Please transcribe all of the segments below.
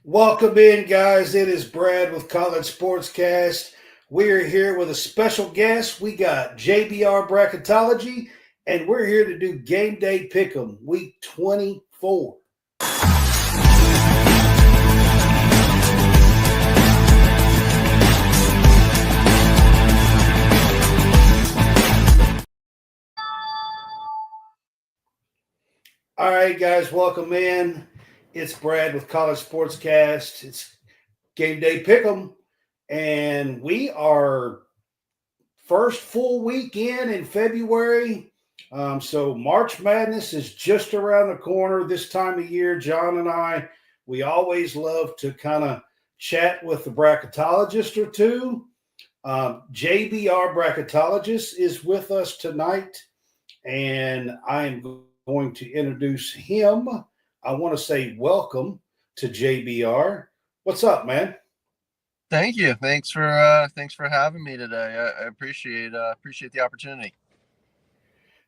Welcome in, guys. It is Brad with College SportsCast. We're here with a special guest. We got JBR Bracketology, and we're here to do Game Day Pick'em, Week 24. All right, guys, welcome in. It's Brad with College SportsCast. It's Game Day Pick'em, and we are first full weekend in February. So March Madness is just around the corner this time of year. John and I, we always love to kind of chat with the bracketologist or two. JBR Bracketologist is with us tonight, and I am going to introduce him. I want to say welcome to JBR. What's up, man? Thank you. Thanks for having me today. I appreciate the opportunity.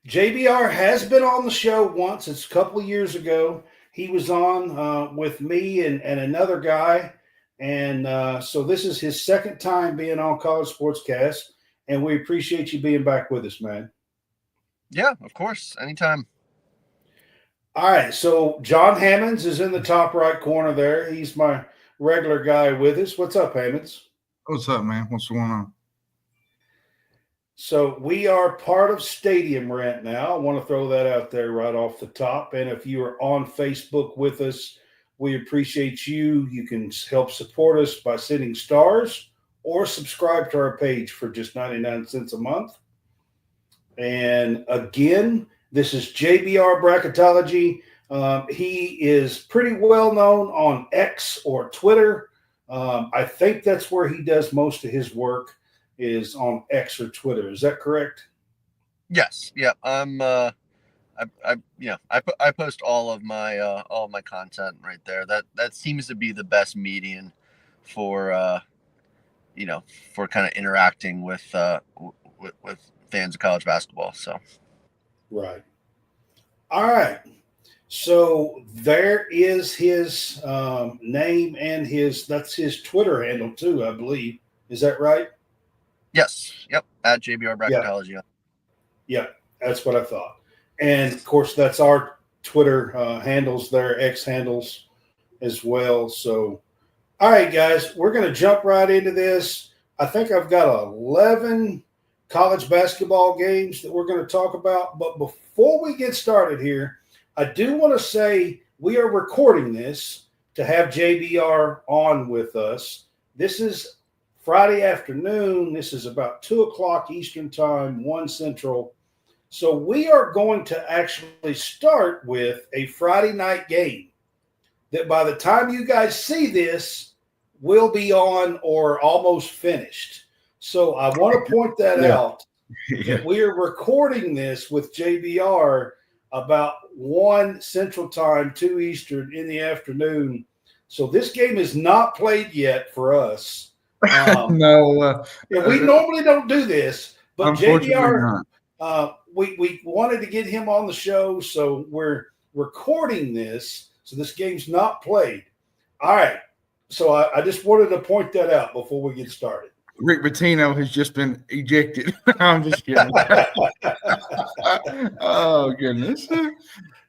JBR has been on the show once. It's a couple of years ago. He was on with me and another guy. And so this is his second time being on College Sportscast. And we appreciate you being back with us, man. Yeah, of course. Anytime. All right. So John Hammonds is in the top right corner there. He's my regular guy with us. What's up, Hammonds? What's up, man? What's going on? So we are part of Stadium Rant now. I want to throw that out there right off the top. And if you are on Facebook with us, we appreciate you. You can help support us by sending stars or subscribe to our page for just 99 cents a month. And again, this is JBR Bracketology. He is pretty well known on X or Twitter. I think that's where he does most of his work, is on X or Twitter. Is that correct? Yes. Yeah. I post all of my content right there. That seems to be the best median for for kind of interacting with fans of college basketball. So. Right. All right. So there is his name and that's his Twitter handle too, I believe. Is that right? Yes. Yep. At JBR Bracketology. Yeah, that's what I thought. And of course, that's our Twitter handles there, X handles as well. So, all right, guys, we're going to jump right into this. I think I've got 11 college basketball games that we're going to talk about. But before we get started here, I do want to say we are recording this to have JBR on with us. This is Friday afternoon. This is about 2 o'clock Eastern time, 1 Central. So we are going to actually start with a Friday night game that by the time you guys see this will be on or almost finished. So I want to point that out. That we are recording this with JBR about 1 Central Time, 2 Eastern in the afternoon. So this game is not played yet for us. No. We normally don't do this, but JBR, not. we wanted to get him on the show, so we're recording this. So this game's not played. All right. So I just wanted to point that out before we get started. Rick Pitino has just been ejected. I'm just kidding. Oh, goodness.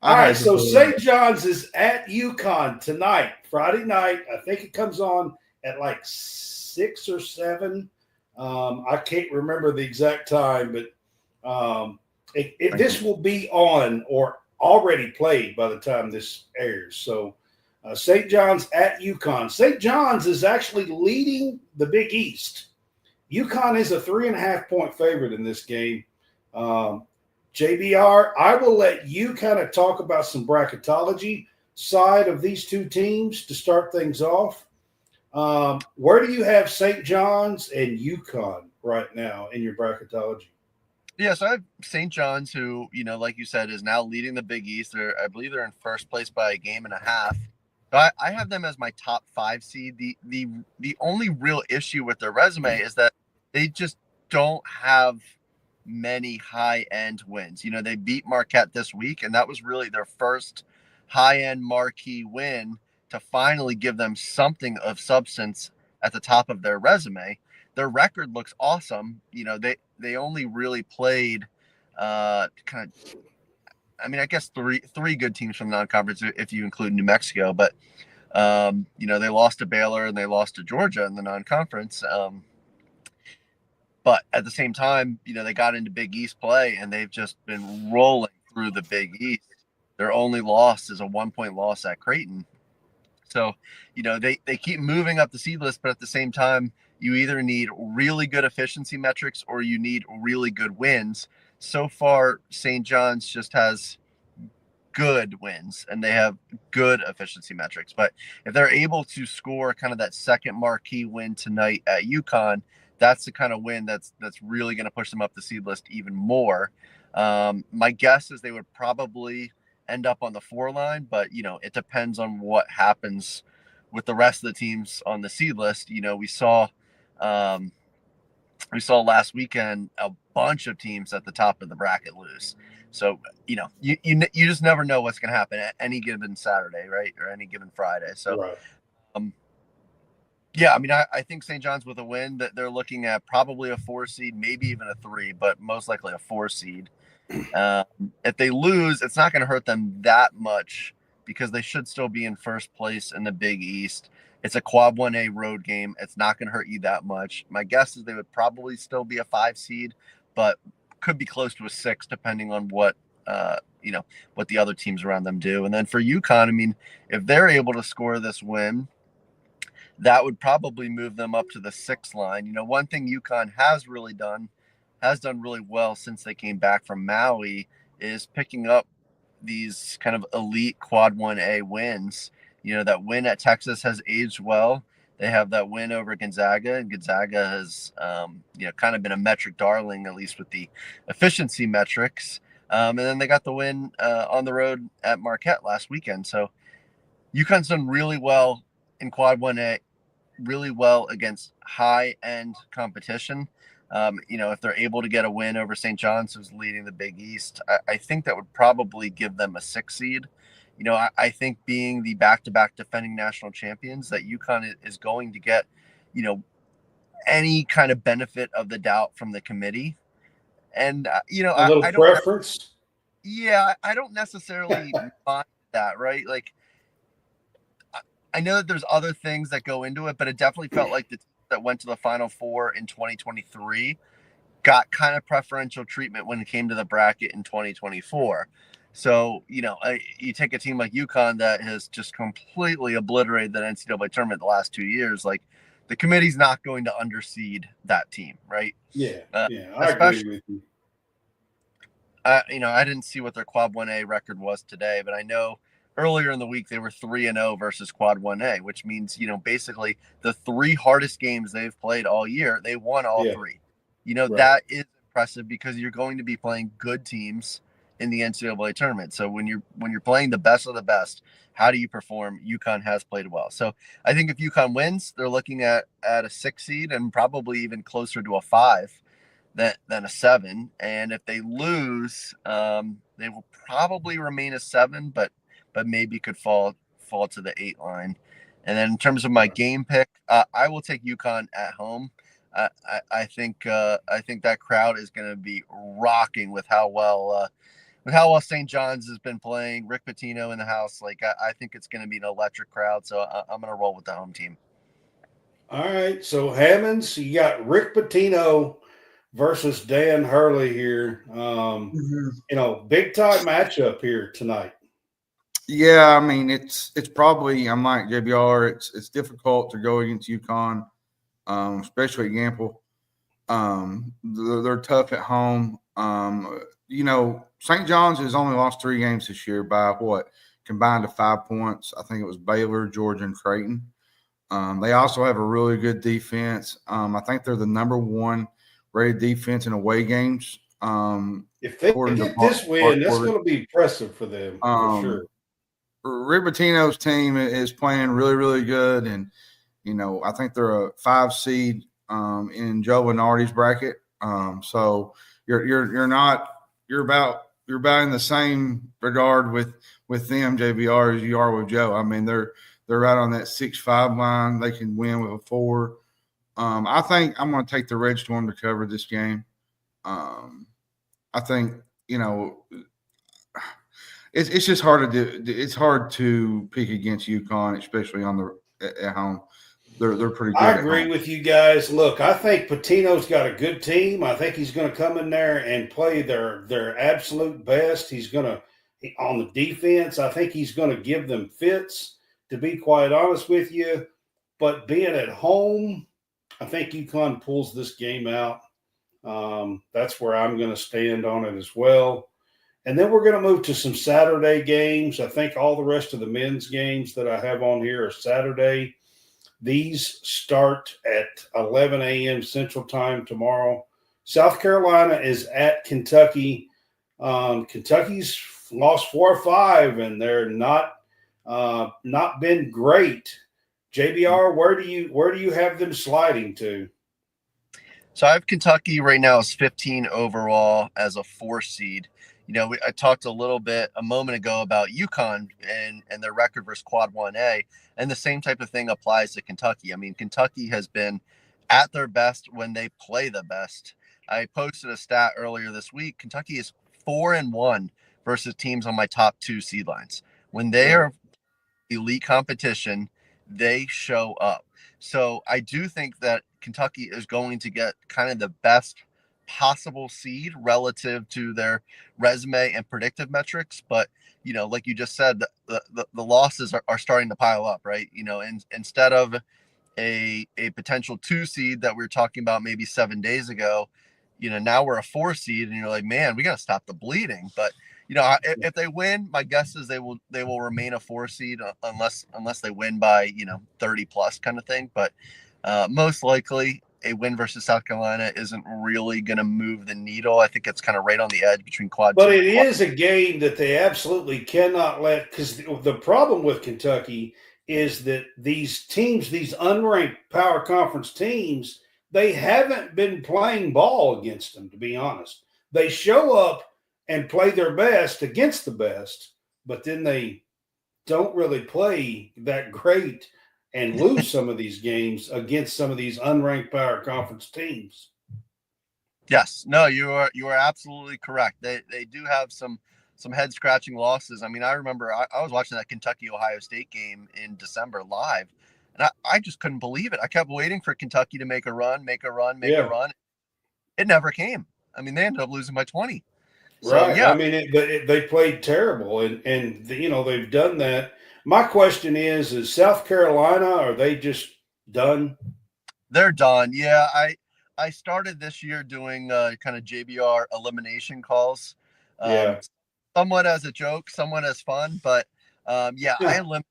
All right, so St. John's is at UConn tonight, Friday night. I think it comes on at like 6 or 7. I can't remember the exact time, but this will be on or already played by the time this airs. So St. John's at UConn. St. John's is actually leading the Big East. UConn is a 3.5-point favorite in this game. JBR, I will let you kind of talk about some bracketology side of these two teams to start things off. Where do you have St. John's and UConn right now in your bracketology? Yeah, so I have St. John's, who, like you said, is now leading the Big East. I believe they're in first place by a game and a half. So I have them as my top 5 seed. The only real issue with their resume is that they just don't have many high-end wins. They beat Marquette this week, and that was really their first high-end marquee win to finally give them something of substance at the top of their resume. Their record looks awesome. They only really played I guess three good teams from non-conference if you include New Mexico, but they lost to Baylor and they lost to Georgia in the non-conference. But at the same time, they got into Big East play and they've just been rolling through the Big East. Their only loss is a 1-point loss at Creighton. So, they keep moving up the seed list, but at the same time, you either need really good efficiency metrics or you need really good wins. So far, St. John's just has good wins and they have good efficiency metrics. But if they're able to score kind of that second marquee win tonight at UConn, that's the kind of win that's really going to push them up the seed list even more. My guess is they would probably end up on the 4 line, but it depends on what happens with the rest of the teams on the seed list. We saw last weekend a bunch of teams at the top of the bracket lose. So, you just never know what's going to happen at any given Saturday, right? Or any given Friday. So, right. I think St. John's with a win that they're looking at probably a 4 seed, maybe even a 3, but most likely a 4 seed. If they lose, it's not going to hurt them that much because they should still be in first place in the Big East. It's a quad 1A road game. It's not going to hurt you that much. My guess is they would probably still be a 5 seed, but could be close to a 6 depending on what what the other teams around them do. And then for UConn, if they're able to score this win, that would probably move them up to the 6 line. One thing UConn has done really well since they came back from Maui is picking up these kind of elite quad 1A wins. That win at Texas has aged well. They have that win over Gonzaga, and Gonzaga has, kind of been a metric darling, at least with the efficiency metrics. And then they got the win on the road at Marquette last weekend. So UConn's done really well in quad 1A, really well against high-end competition. If they're able to get a win over St. John's, who's leading the Big East, I think that would probably give them a 6 seed. I think being the back-to-back defending national champions, that UConn is going to get, any kind of benefit of the doubt from the committee. And, a little preference. I don't necessarily mind that, right? Like, I know that there's other things that go into it, but it definitely felt like the teams that went to the Final Four in 2023 got kind of preferential treatment when it came to the bracket in 2024. So, you take a team like UConn that has just completely obliterated the NCAA tournament the last 2 years. Like, the committee's not going to underseed that team, right? Yeah, I agree with you. I didn't see what their quad 1A record was today, but I know earlier in the week they were 3-0 versus quad 1A, which means, basically the 3 hardest games they've played all year, they won all 3. Right. That is impressive because you're going to be playing good teams in the NCAA tournament. So when you're playing the best of the best, how do you perform? UConn has played well. So I think if UConn wins, they're looking at a 6 seed and probably even closer to a 5 than a 7. And if they lose, they will probably remain a 7, but maybe could fall to the 8 line. And then in terms of my game pick, I will take UConn at home. I think that crowd is going to be rocking with how well St. John's has been playing. Rick Pitino in the house. Like, I think it's going to be an electric crowd. So I'm going to roll with the home team. All right. So Hammonds, you got Rick Pitino versus Dan Hurley here. Big time matchup here tonight. Yeah, it's probably, I'm like JBR, it's difficult to go against UConn, especially at Gamble. They're tough at home. St. John's has only lost 3 games this year by combined to 5 points. I think it was Baylor, Georgia, and Creighton. They also have a really good defense. I think they're the number 1 rated defense in away games. If they get this win, that's going to be impressive for them, for sure. Rick Pitino's team is playing really, really good, and I think they're a 5 seed in Joe Lenardi's bracket. So you're about in the same regard with them, JBR, as you are with Joe. They're They're right on that 6-5 line. They can win with a 4. I think I'm going to take the Red Storm to cover this game. I think, it's just hard to do. It's hard to pick against UConn, especially at home. They're pretty good. I agree with you guys. Look, I think Patino's got a good team. I think he's going to come in there and play their absolute best. He's going to on the defense. I think he's going to give them fits. To be quite honest with you, but being at home, I think UConn pulls this game out. That's where I'm going to stand on it as well. And then we're going to move to some Saturday games. I think all the rest of the men's games that I have on here are Saturday. These start at 11 a.m. Central Time tomorrow. South Carolina is at Kentucky. Kentucky's lost 4 or 5, and they're not been great. JBR, where do you have them sliding to? So I have Kentucky right now as 15 overall as a 4 seed. I talked a little bit a moment ago about UConn and their record versus Quad 1A, and the same type of thing applies to Kentucky. I mean, Kentucky has been at their best when they play the best. I posted a stat earlier this week. Kentucky is 4-1 versus teams on my top 2 seed lines. When they are elite competition, they show up. So I do think that Kentucky is going to get kind of the best possible seed relative to their resume and predictive metrics. But, like you just said, the losses are starting to pile up, right? And instead of a potential 2 seed that we were talking about maybe 7 days ago, now we're a 4 seed, and you're like, man, we got to stop the bleeding. But if they win, my guess is they will remain a 4 seed unless they win by 30 plus kind of thing. But most likely a win versus South Carolina isn't really going to move the needle. I think it's kind of right on the edge between quad. But it is a game that they absolutely cannot let, because the problem with Kentucky is that these teams, these unranked power conference teams, they haven't been playing ball against them, to be honest. They show up and play their best against the best, but then they don't really play that great and lose some of these games against some of these unranked power conference teams. Yes, no, you are absolutely correct. They do have some head scratching losses. I mean, I remember I was watching that Kentucky Ohio State game in December live, and I just couldn't believe it. I kept waiting for Kentucky to make a run. It never came. I mean, they ended up losing by 20. So, right. yeah. I mean, they played terrible, and they've done that. My question is South Carolina, are they just done? They're done. Yeah, I started this year doing kind of JBR elimination calls. Somewhat as a joke, somewhat as fun, but I eliminated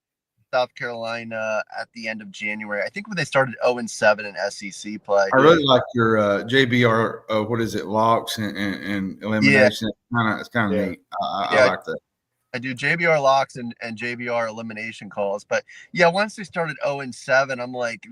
South Carolina at the end of January. I think when they started 0-7 in SEC play. I really like your JBR. What is it? Locks and elimination. Yeah. It's kind of neat. I like that. I do JBR locks and JBR elimination calls, but yeah, once they started 0-7, I'm like,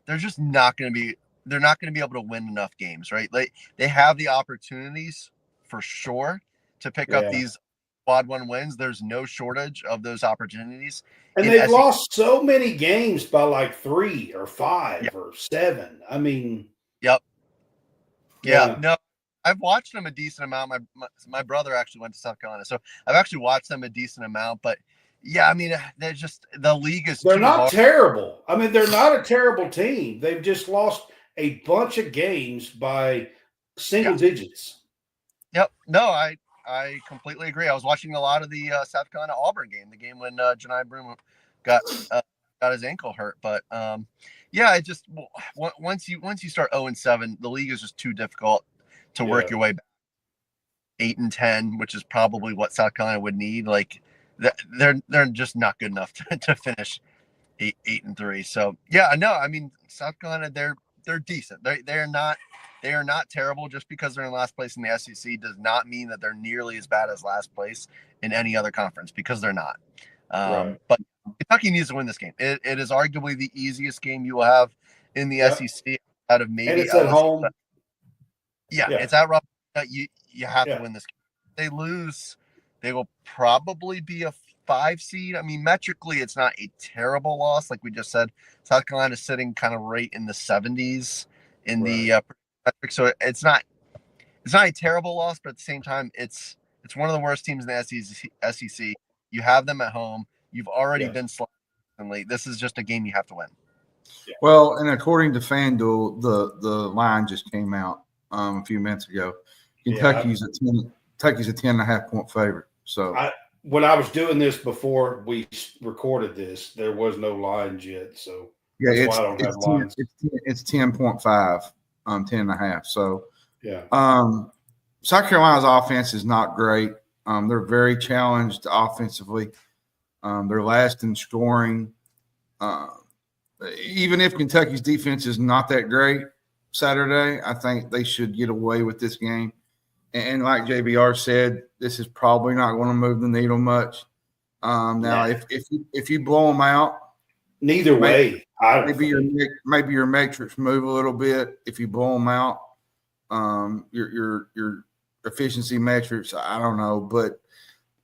they're just not going to be. They're not going to be able to win enough games, right? They have the opportunities for sure to pick up these quad 1 wins. There's no shortage of those opportunities. And they've lost so many games by like 3 or 5 or 7. I mean, yep. Yeah. No, I've watched them a decent amount. My brother actually went to South Carolina, so I've actually watched them a decent amount. But yeah, I mean, they're just the league is. They're not terrible. I mean, they're not a terrible team. They've just lost a bunch of games by single digits. Yep. No, I completely agree. I was watching a lot of the South Carolina Auburn game, the game when Janai Broom got his ankle hurt. But I just once you start 0-7, the league is just too difficult to work your way back. 8-10, which is probably what South Carolina would need. Like they're just not good enough to finish 8-3. So yeah, no, I mean South Carolina, they're decent. They are not terrible. Just because they're in last place in the SEC does not mean that they're nearly as bad as last place in any other conference, because they're not. But Kentucky needs to win this game. It is arguably the easiest game you will have in the SEC out of maybe. And it's at home. It's at Rupp. You have to win this game. If they lose, they will probably be a 5 seed. I mean, metrically, it's not a terrible loss. Like we just said, South Carolina is sitting kind of right in the 70s in the metric. So it's not a terrible loss, but at the same time, it's one of the worst teams in the SEC. You have them at home. You've already been slightly late. This is just a game you have to win. Yeah. Well, and according to FanDuel, the line just came out a few minutes ago. Kentucky's a 10.5-point favorite. So when I was doing this before we recorded this, there was no lines yet. So yeah, that's why I don't have lines. It's 10.5, 10.5. So yeah. South Carolina's offense is not great. They're very challenged offensively. They're last in scoring. Even if Kentucky's defense is not that great Saturday, I think they should get away with this game. And like JBR said, this is probably not going to move the needle much. Now, if you blow them out, neither way, maybe your metrics move a little bit. If you blow them out, your efficiency metrics, I don't know, but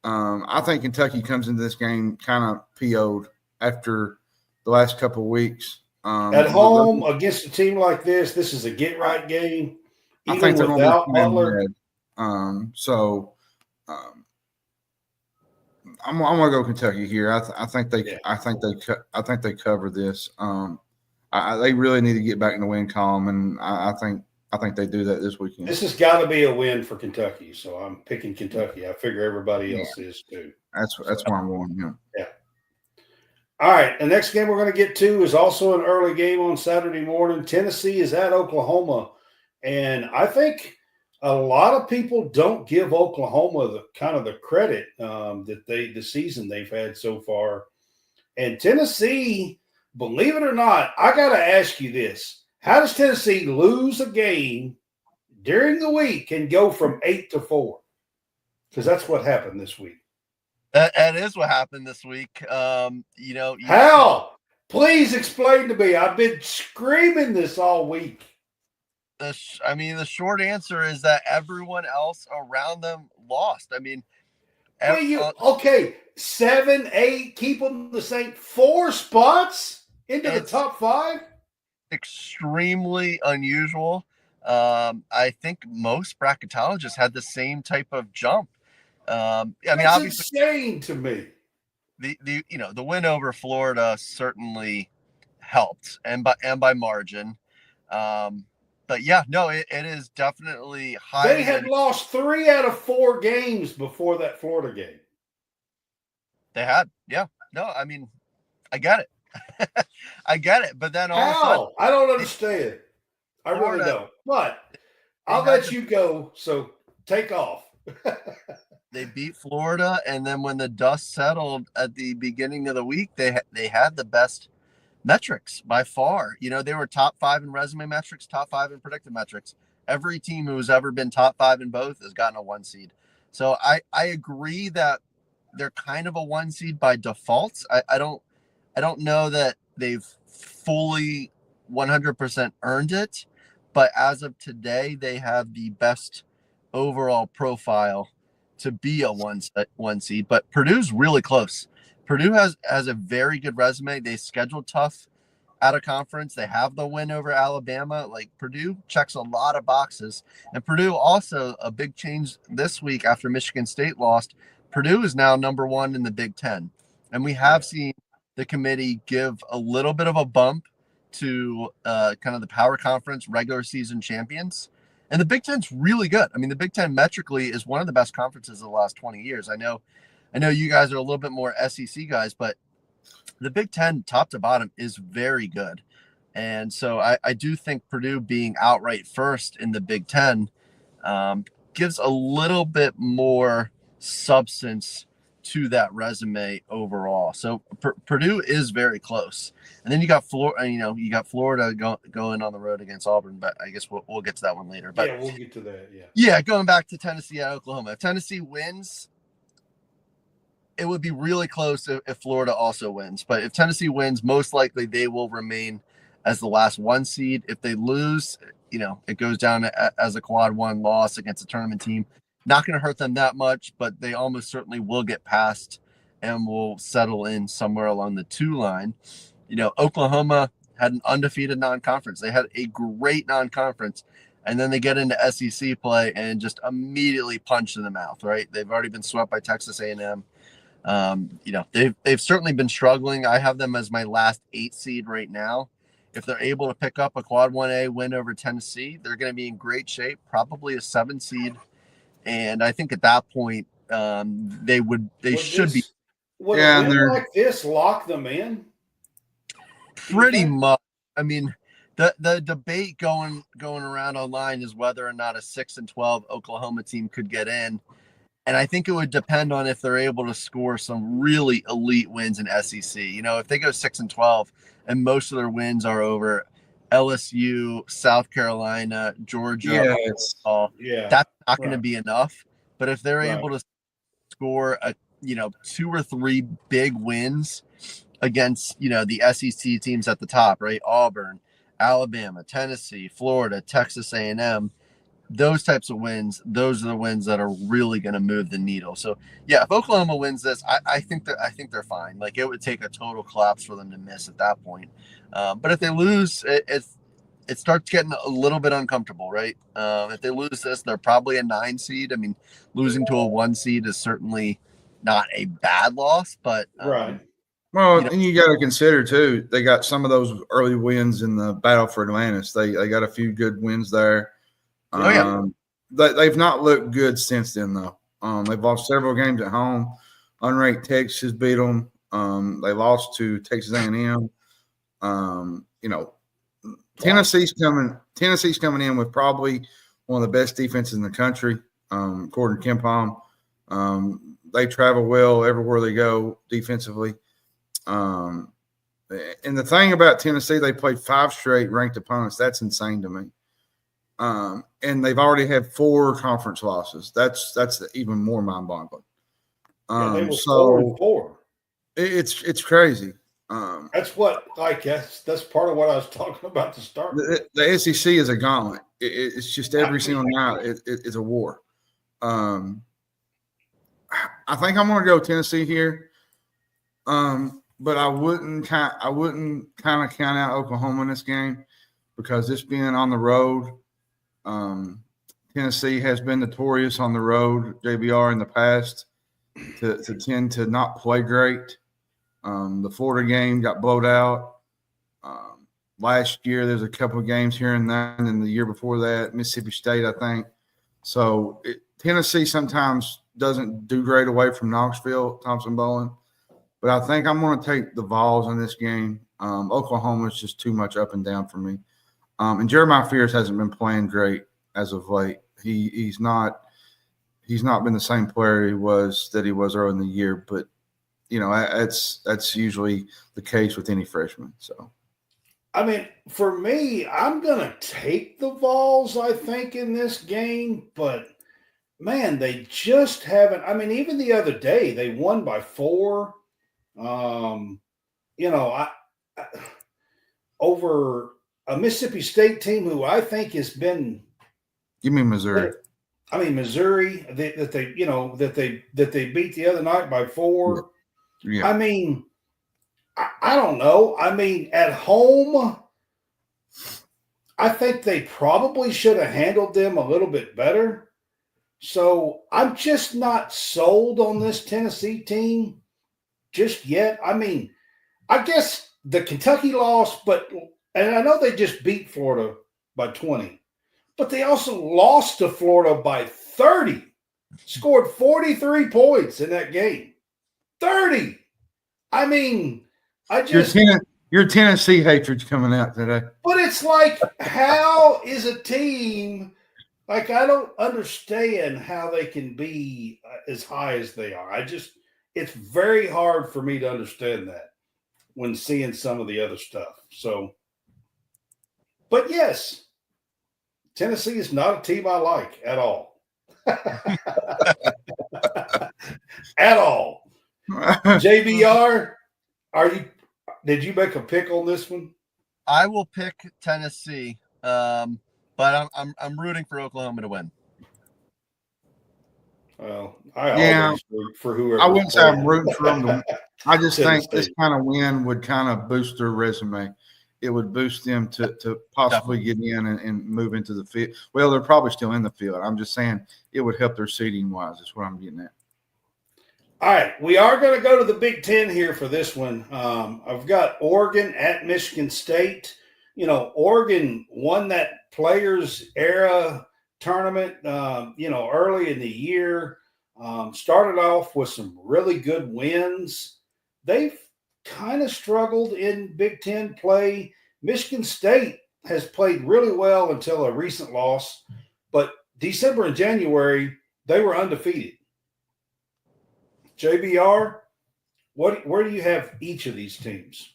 I think Kentucky comes into this game kind of PO'd after the last couple of weeks. At home against a team like this is a get-right game. I think they're without Butler. I'm gonna go Kentucky here. I think they cover this. They really need to get back in the win column, and I think they do that this weekend. This has got to be a win for Kentucky, so I'm picking Kentucky. I figure everybody else is too. That's where I'm going. Yeah. All right, the next game we're going to get to is also an early game on Saturday morning. Tennessee is at Oklahoma, and I think a lot of people don't give Oklahoma the credit that the season they've had so far. And Tennessee, believe it or not, I got to ask you this. How does Tennessee lose a game during the week and go from 8-4? Because that's what happened this week. That is what happened this week. How? Please explain to me. I've been screaming this all week. The short answer is that everyone else around them lost. I mean, okay, 7, 8, keep them the same 4 spots into the top 5. Extremely unusual. I think most bracketologists had the same type of jump. That's obviously insane to me. The win over Florida certainly helped, and by margin. But yeah, no, it is definitely high. They had lost 3 out of 4 games before that Florida game. They had, yeah. No, I mean, I get it. I get it. But then all of a sudden, I don't understand. I really don't. But I'll let you go, so take off. They beat Florida, and then when the dust settled at the beginning of the week, they had the best metrics by far. They were top 5 in resume metrics, top 5 in predictive metrics. Every team who's ever been top 5 in both has gotten a 1 seed. So I agree that they're kind of a 1 seed by default. I don't know that they've fully 100% earned it, but as of today, they have the best overall profile to be a 1 seed. But Purdue's really close. Purdue has a very good resume. They scheduled tough out of conference. They have the win over Alabama. Like, Purdue checks a lot of boxes. And Purdue also, a big change this week after Michigan State lost. Purdue is now number 1 in the Big Ten. And we have seen the committee give a little bit of a bump to kind of the power conference regular season champions. And the Big Ten's really good. I mean, the Big Ten metrically is one of the best conferences of the last 20 years. I know you guys are a little bit more SEC guys, but the Big Ten top to bottom is very good. And so I do think Purdue being outright first in the Big Ten gives a little bit more substance to that resume overall. So Purdue is very close. And then you got Florida going on the road against Auburn, but I guess we'll get to that one later. But yeah, we'll get to that. Yeah, going back to Tennessee at Oklahoma. If Tennessee wins, it would be really close if Florida also wins. But if Tennessee wins, most likely they will remain as the last 1 seed. If they lose, it goes down as a quad 1 loss against a tournament team. Not going to hurt them that much, but they almost certainly will get past and will settle in somewhere along the 2 line. Oklahoma had an undefeated non-conference. They had a great non-conference, and then they get into SEC play and just immediately punched in the mouth, right? They've already been swept by Texas A&M. They've certainly been struggling. I have them as my last 8 seed right now. If they're able to pick up a quad 1A win over Tennessee, they're going to be in great shape, probably a 7 seed. And I think at that point, they should be. Would a win like this lock them in? Pretty much. I mean, the debate going around online is whether or not a 6-12 Oklahoma team could get in. And I think it would depend on if they're able to score some really elite wins in SEC. If they go 6-12 and most of their wins are over LSU, South Carolina, Georgia, that's not going to be enough. But if they're able to score 2 or 3 big wins against, the SEC teams at the top, right? Auburn, Alabama, Tennessee, Florida, Texas A&M, those types of wins, those are the wins that are really going to move the needle. So yeah, if Oklahoma wins this, I think they're fine. Like, it would take a total collapse for them to miss at that point. But if they lose, it starts getting a little bit uncomfortable, right? If they lose this, they're probably a 9 seed. I mean, losing to a 1 seed is certainly not a bad loss, but right. Well, and you got to consider too, they got some of those early wins in the battle for Atlantis. They got a few good wins there. They've not looked good since then, though. They've lost several games at home. Unranked Texas beat them. They lost to Texas A&M. Tennessee's coming in with probably one of the best defenses in the country, according to KenPom. They travel well everywhere they go defensively. And the thing about Tennessee, they played 5 straight ranked opponents. That's insane to me. And they've already had 4 conference losses. That's even more mind-boggling. They were 4-4. It's crazy. That's part of what I was talking about to start. The SEC is a gauntlet. It's just every single night it's a war. I think I'm going to go Tennessee here. But I wouldn't kind of count out Oklahoma in this game, because this being on the road, Tennessee has been notorious on the road, JBR, in the past to tend to not play great. The Florida game got blowed out. Last year, there's a couple of games here and there, and the year before that, Mississippi State, I think. So Tennessee sometimes doesn't do great away from Knoxville, Thompson-Boling. But I think I'm going to take the Vols in this game. Oklahoma is just too much up and down for me. And Jeremiah Fears hasn't been playing great as of late. He's not been the same player he was early in the year. But that's usually the case with any freshman. So, I mean, for me, I'm going to take the Vols, I think, in this game. But man, they just haven't. I mean, even the other day, they won by 4. Over a Mississippi State team who I think has been. You mean Missouri? I mean Missouri that they beat the other night by 4. Yeah. I mean, I don't know. I mean, at home, I think they probably should have handled them a little bit better. So I'm just not sold on this Tennessee team just yet. I mean, I guess the Kentucky loss, and I know they just beat Florida by 20, but they also lost to Florida by 30, scored 43 points in that game. 30. I mean, your Tennessee hatred's coming out today. But it's like, how is a team like, I don't understand how they can be as high as they are. It's very hard for me to understand that when seeing some of the other stuff. So, but yes, Tennessee is not a team I like at all. At all. JBR, did you make a pick on this one? I will pick Tennessee, but I'm rooting for Oklahoma to win. Well, I Yeah, always root for whoever. I wouldn't say I'm rooting for them to. I just think this Tennessee. kind of win would kind of boost their resume. It would boost them to possibly get in and move into the field. Well, they're probably still in the field. I'm just saying it would help their seeding wise. That's what I'm getting at. All right, we are going to go to the Big Ten here for this one. I've got Oregon at Michigan State. You know, Oregon won that Players Era tournament, early in the year. Started off with some really good wins. They've kind of struggled in Big Ten play. Michigan State has played really well until a recent loss, but December and January, they were undefeated. JBR, where do you have each of these teams?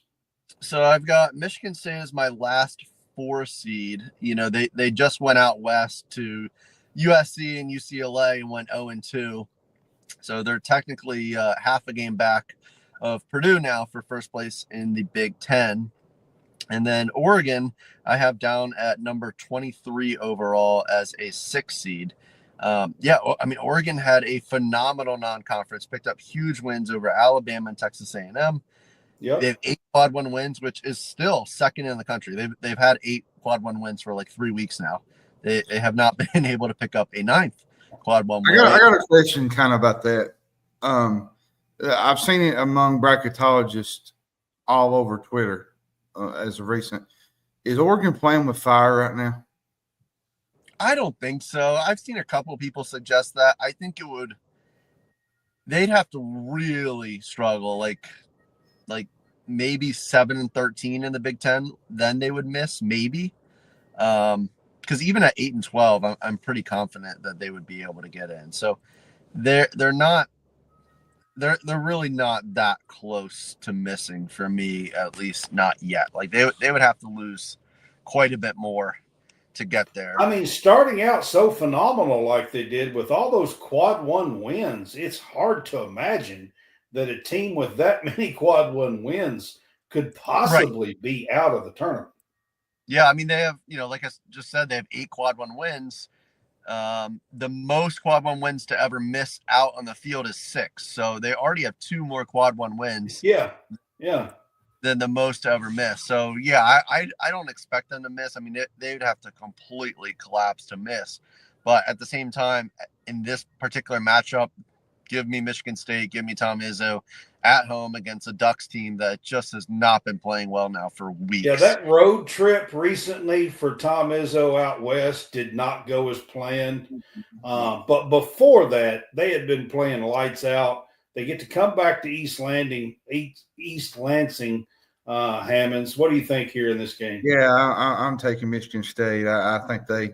So I've got Michigan State as my last 4 seed. You know, they just went out west to USC and UCLA and went 0-2. So they're technically half a game back of Purdue now for first place in the Big Ten. And then Oregon, I have down at number 23 overall as a 6 seed. Oregon had a phenomenal non-conference, picked up huge wins over Alabama and Texas A&M. Yep. They have 8 quad 1 wins, which is still second in the country. They've had 8 quad 1 wins for like 3 weeks now. They have not been able to pick up a 9th quad 1 win. I got a question kind of about that. I've seen it among bracketologists all over Twitter as of recent. Is Oregon playing with fire right now? I don't think so. I've seen a couple of people suggest that. I think they'd have to really struggle, like maybe 7-13 in the Big Ten, then they would miss, maybe. Because even at 8-12, I'm pretty confident that they would be able to get in. So they're really not that close to missing for me, at least not yet. Like they would have to lose quite a bit more to get there. I mean, starting out so phenomenal like they did with all those quad 1 wins, it's hard to imagine that a team with that many quad 1 wins could possibly be out of the tournament. Yeah, I mean, they have, like I just said, they have 8 quad 1 wins. The most quad 1 wins to ever miss out on the field is 6. So they already have 2 more quad 1 wins. Yeah. Than the most to ever miss. So yeah, I don't expect them to miss. I mean, they would have to completely collapse to miss. But at the same time, in this particular matchup, give me Michigan State, give me Tom Izzo at home against a Ducks team that just has not been playing well now for weeks. Yeah, that road trip recently for Tom Izzo out west did not go as planned. But before that, they had been playing lights out. They get to come back to East Lansing. Hammonds, what do you think here in this game? Yeah, I'm taking Michigan State. I think they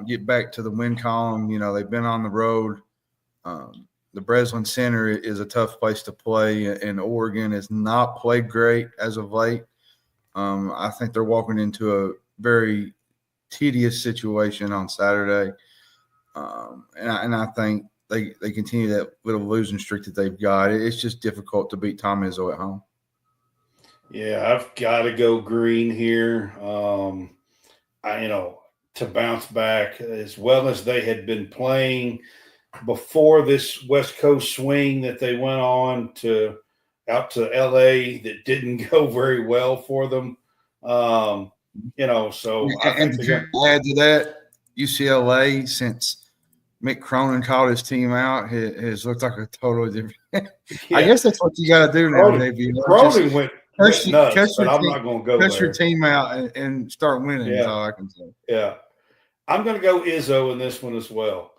get back to the win column. You know, they've been on the road. The Breslin Center is a tough place to play, and Oregon has not played great as of late. I think they're walking into a very tedious situation on Saturday, and I think they continue that little losing streak that they've got. It's just difficult to beat Tom Izzo at home. Yeah, I've got to go green here. To bounce back as well as they had been playing before this West Coast swing that they went on out to LA that didn't go very well for them. So and to add to that, UCLA, since Mick Cronin called his team out, has looked like a totally different. Yeah. I guess that's what you got to do now, JB. Cronin went nuts, but I'm not going to go there. Cut your team out and start winning. Yeah. Is all I can say. Yeah, I'm going to go Izzo in this one as well.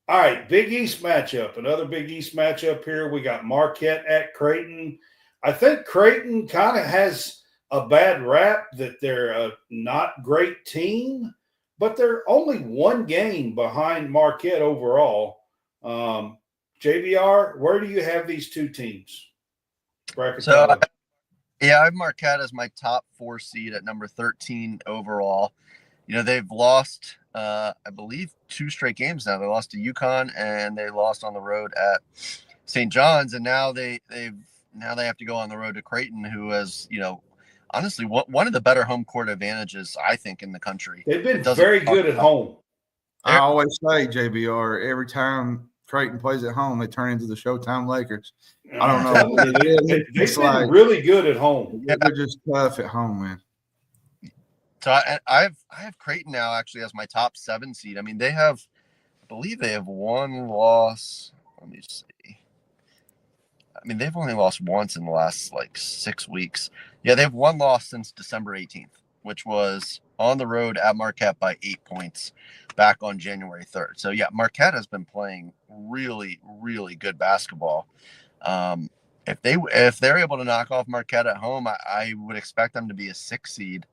All right, Big East matchup. Another Big East matchup here. We got Marquette at Creighton. I think Creighton kind of has a bad rap that they're a not great team, but they're only 1 game behind Marquette overall. JBR, where do you have these 2 teams? I have Marquette as my top 4 seed at number 13 overall. You know, they've lost, I believe, 2 straight games now. They lost to UConn and they lost on the road at St. John's, and now they have to go on the road to Creighton, who has, honestly, one of the better home court advantages, I think, in the country. They've been very good at home. I always say, JBR, every time Creighton plays at home, they turn into the Showtime Lakers. I don't know. They've been really good at home. They're just tough at home, man. So I have Creighton now actually as my top 7 seed. I mean, I believe they have one loss. Let me see. I mean, they've only lost once in the last 6 weeks. Yeah, they have one loss since December 18th, which was on the road at Marquette by 8 points back on January 3rd. So yeah, Marquette has been playing really, really good basketball. If they're able to knock off Marquette at home, I would expect them to be a 6 seed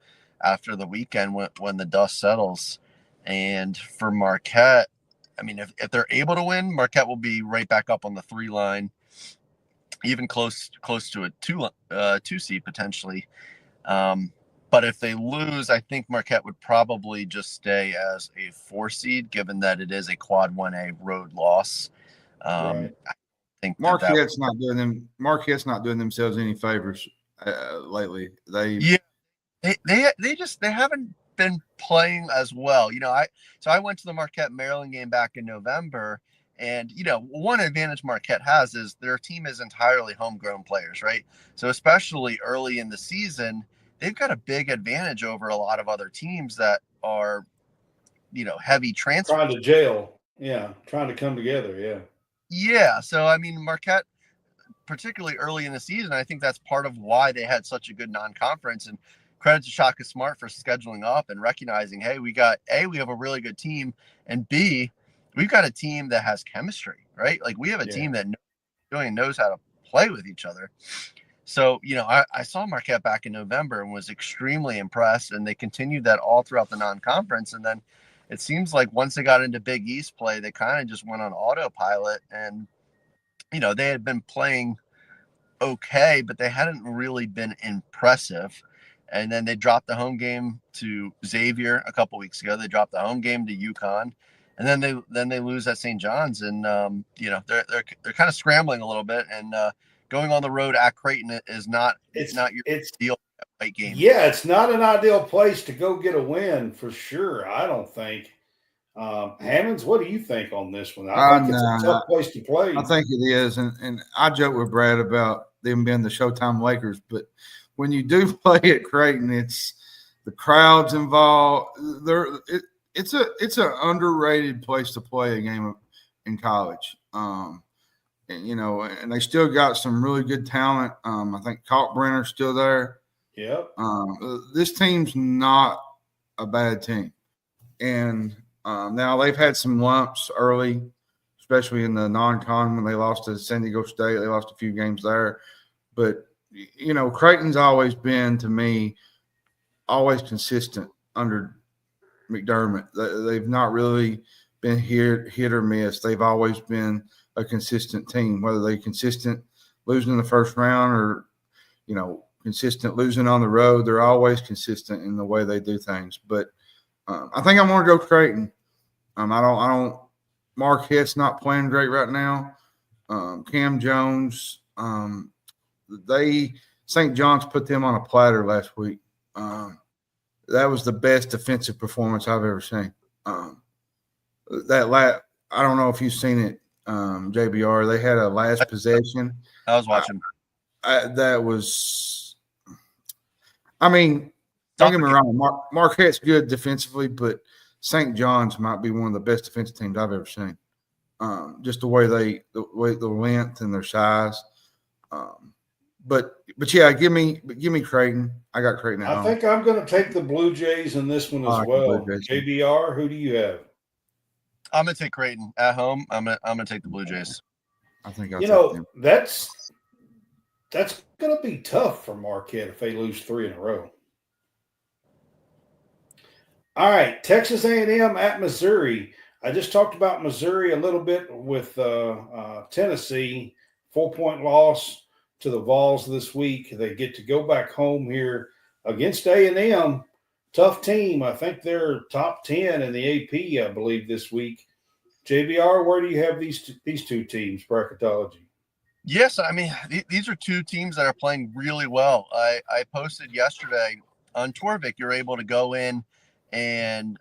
after the weekend when the dust settles. And for Marquette, I mean, if they're able to win, Marquette will be right back up on the 3 line, even close to a 2 seed potentially. But if they lose, I think Marquette would probably just stay as a 4 seed, given that it is a quad 1A road loss. Right. I think Marquette's not doing themselves any favors lately. They haven't been playing as well. I went to the Marquette Maryland game back in November, and one advantage Marquette has is their team is entirely homegrown players, right? So especially early in the season, they've got a big advantage over a lot of other teams that are, heavy transfer. Trying to jail. Yeah. Trying to come together. Yeah. Yeah. So, I mean, Marquette, particularly early in the season, I think that's part of why they had such a good non-conference, and credit to Shaka Smart for scheduling up and recognizing, hey, we have a really good team, and B, we've got a team that has chemistry, right? Like we have a team that knows how to play with each other. So, I saw Marquette back in November and was extremely impressed, and they continued that all throughout the non-conference. And then it seems like once they got into Big East play, they kind of just went on autopilot, and, they had been playing okay, but they hadn't really been impressive. And then they dropped the home game to Xavier a couple weeks ago. They dropped the home game to UConn, and then they lose at St. John's, and they're kind of scrambling a little bit. And going on the road at Creighton is not your ideal fight game. Yeah, it's not an ideal place to go get a win for sure. I don't think. Hammonds, what do you think on this one? I think it's a tough place to play. I think it is, and I joke with Brad about them being the Showtime Lakers, but when you do play at Creighton, it's the crowds involved. It's an underrated place to play a game in college. And they still got some really good talent. I think Kalkbrenner's still there. Yep. This team's not a bad team, and now they've had some lumps early, especially in the non-con when they lost to San Diego State. They lost a few games there, but Creighton's always been, to me, always consistent under McDermott. They've not really been hit or miss. They've always been a consistent team, whether they're consistent losing in the first round or, consistent losing on the road. They're always consistent in the way they do things. But I think I'm going to go Creighton. Marquette's not playing great right now. Cam Jones, St. John's put them on a platter last week. That was the best defensive performance I've ever seen. I don't know if you've seen it, JBR. They had a last possession. I was watching. That was, don't get me wrong. Marquette's good defensively, but St. John's might be one of the best defensive teams I've ever seen. Just the length and their size. But yeah, give me Creighton. I got Creighton at home. I think I'm going to take the Blue Jays in this one as well. JBR, who do you have? I'm going to take Creighton at home. I'm going to take the Blue Jays. I think I'll take them. That's going to be tough for Marquette if they lose 3 in a row. All right, Texas A&M at Missouri. I just talked about Missouri a little bit with Tennessee. 4-point loss to the Vols this week. They get to go back home here against A&M. Tough team. I think they're top 10 in the AP, I believe, this week. JBR, where do you have these two teams, Bracketology? Yes, I mean, these are two teams that are playing really well. I posted yesterday on Torvik, you're able to go in and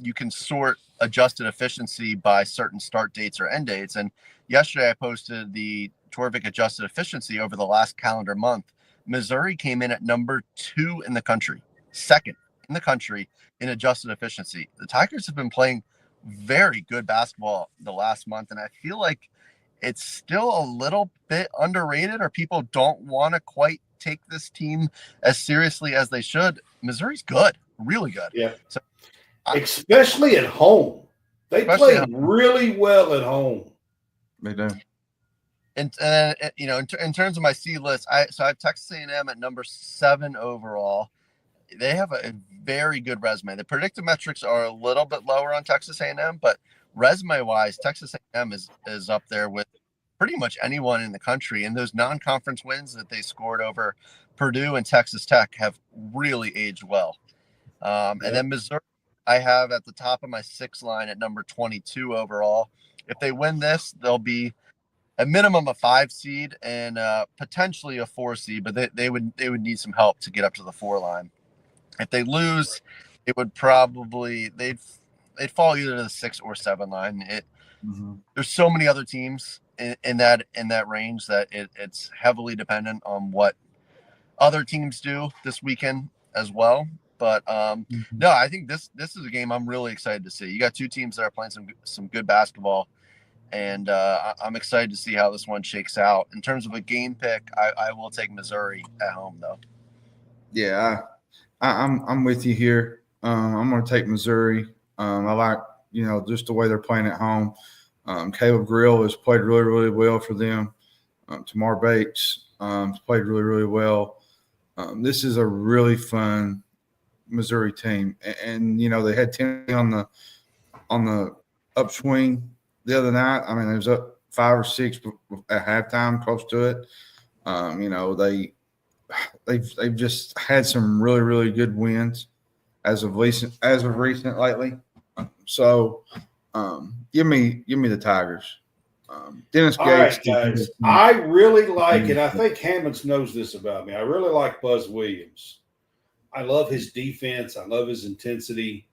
you can sort adjusted efficiency by certain start dates or end dates. And yesterday I posted the Torvik adjusted efficiency over the last calendar month. Missouri came in at number 2 in the country, second in the country in adjusted efficiency. The Tigers have been playing very good basketball the last month, and I feel like it's still a little bit underrated, or people don't want to quite take this team as seriously as they should. Missouri's good, really good. Yeah. So, especially at home. They play really well at home. They do. And in terms of my C list, I have Texas A&M at number 7 overall. They have a very good resume. The predictive metrics are a little bit lower on Texas A&M, but resume-wise, Texas A&M is up there with pretty much anyone in the country. And those non-conference wins that they scored over Purdue and Texas Tech have really aged well. And then Missouri, I have at the top of my 6 line at number 22 overall. If they win this, they'll be a minimum of 5 seed and potentially a 4 seed, but they would need some help to get up to the 4 line. If they lose, it would probably they'd fall either to the 6 or 7 line. There's so many other teams in that range that it's heavily dependent on what other teams do this weekend as well. But no, I think this is a game I'm really excited to see. You got 2 teams that are playing some good basketball, and I'm excited to see how this one shakes out. In terms of a game pick, I will take Missouri at home though. Yeah, I'm with you here. I'm going to take Missouri. I like, just the way they're playing at home. Caleb Grill has played really, really well for them. Tamar Bates has played really, really well. This is a really fun Missouri team, and they had Tennessee on the upswing the other night. I mean, it was up 5 or 6 at halftime, close to it. They've just had some really, really good wins as of recent lately. So give me the Tigers. Dennis Gates. All right, guys. I really like, and I think Hammonds knows this about me, I really like Buzz Williams. I love his defense. I love his intensity.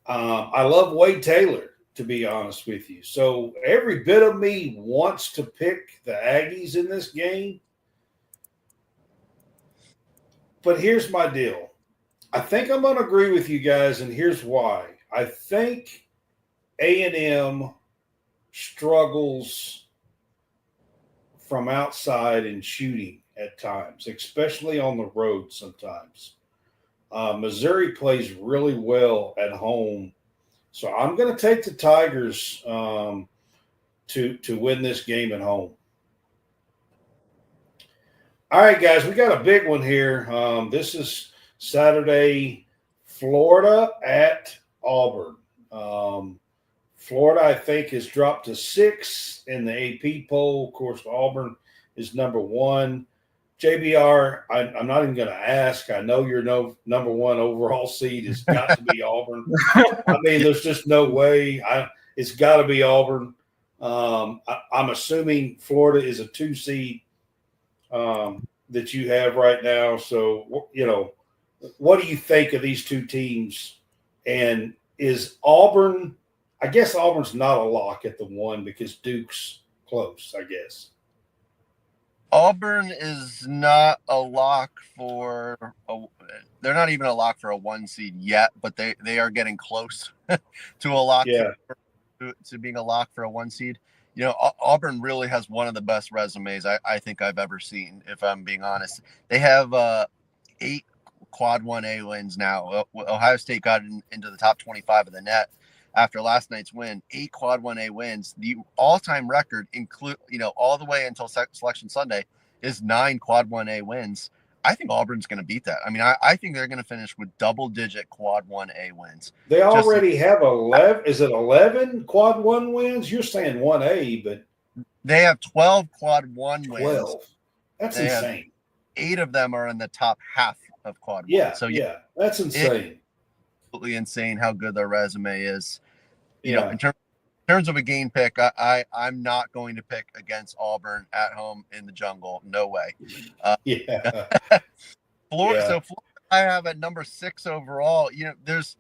I love Wade Taylor, to be honest with you. So every bit of me wants to pick the Aggies in this game. But here's my deal. I think I'm going to agree with you guys, and here's why. I think A&M struggles from outside in shooting at times, especially on the road sometimes. Missouri plays really well at home. So I'm going to take the Tigers to win this game at home. All right, guys, we got a big one here. This is Saturday, Florida at Auburn. Florida, I think, has dropped to 6 in the AP poll. Of course, Auburn is number 1. JBR, I'm not even going to ask. I know your number 1 overall seed has got to be Auburn. I mean, there's just no way. It's got to be Auburn. I'm assuming Florida is a 2 seed that you have right now. So, what do you think of these 2 teams? And is Auburn – I guess Auburn's not a lock at the 1 because Duke's close, I guess. Auburn is not a lock for they're not even a lock for a 1 seed yet, but they are getting close to a lock to being a lock for a 1 seed. Auburn really has one of the best resumes I think I've ever seen, if I'm being honest. They have 8 quad 1A wins now. Ohio State got into the top 25 of the net after last night's win. 8 quad 1A wins. The all-time record all the way until Selection Sunday is 9 quad 1A wins. I think Auburn's going to beat that. I mean, I think they're going to finish with double-digit quad 1A wins. They already have 11. Is it 11 quad 1 wins? You're saying 1A, but they have 12 quad 1 wins. 12. That's insane. 8 of them are in the top half of quad 1. Yeah, so that's insane. Absolutely insane how good their resume is. In terms of a game pick, I'm not going to pick against Auburn at home in the jungle. No way. Yeah. Florida. So Florida, I have at number 6 overall. There's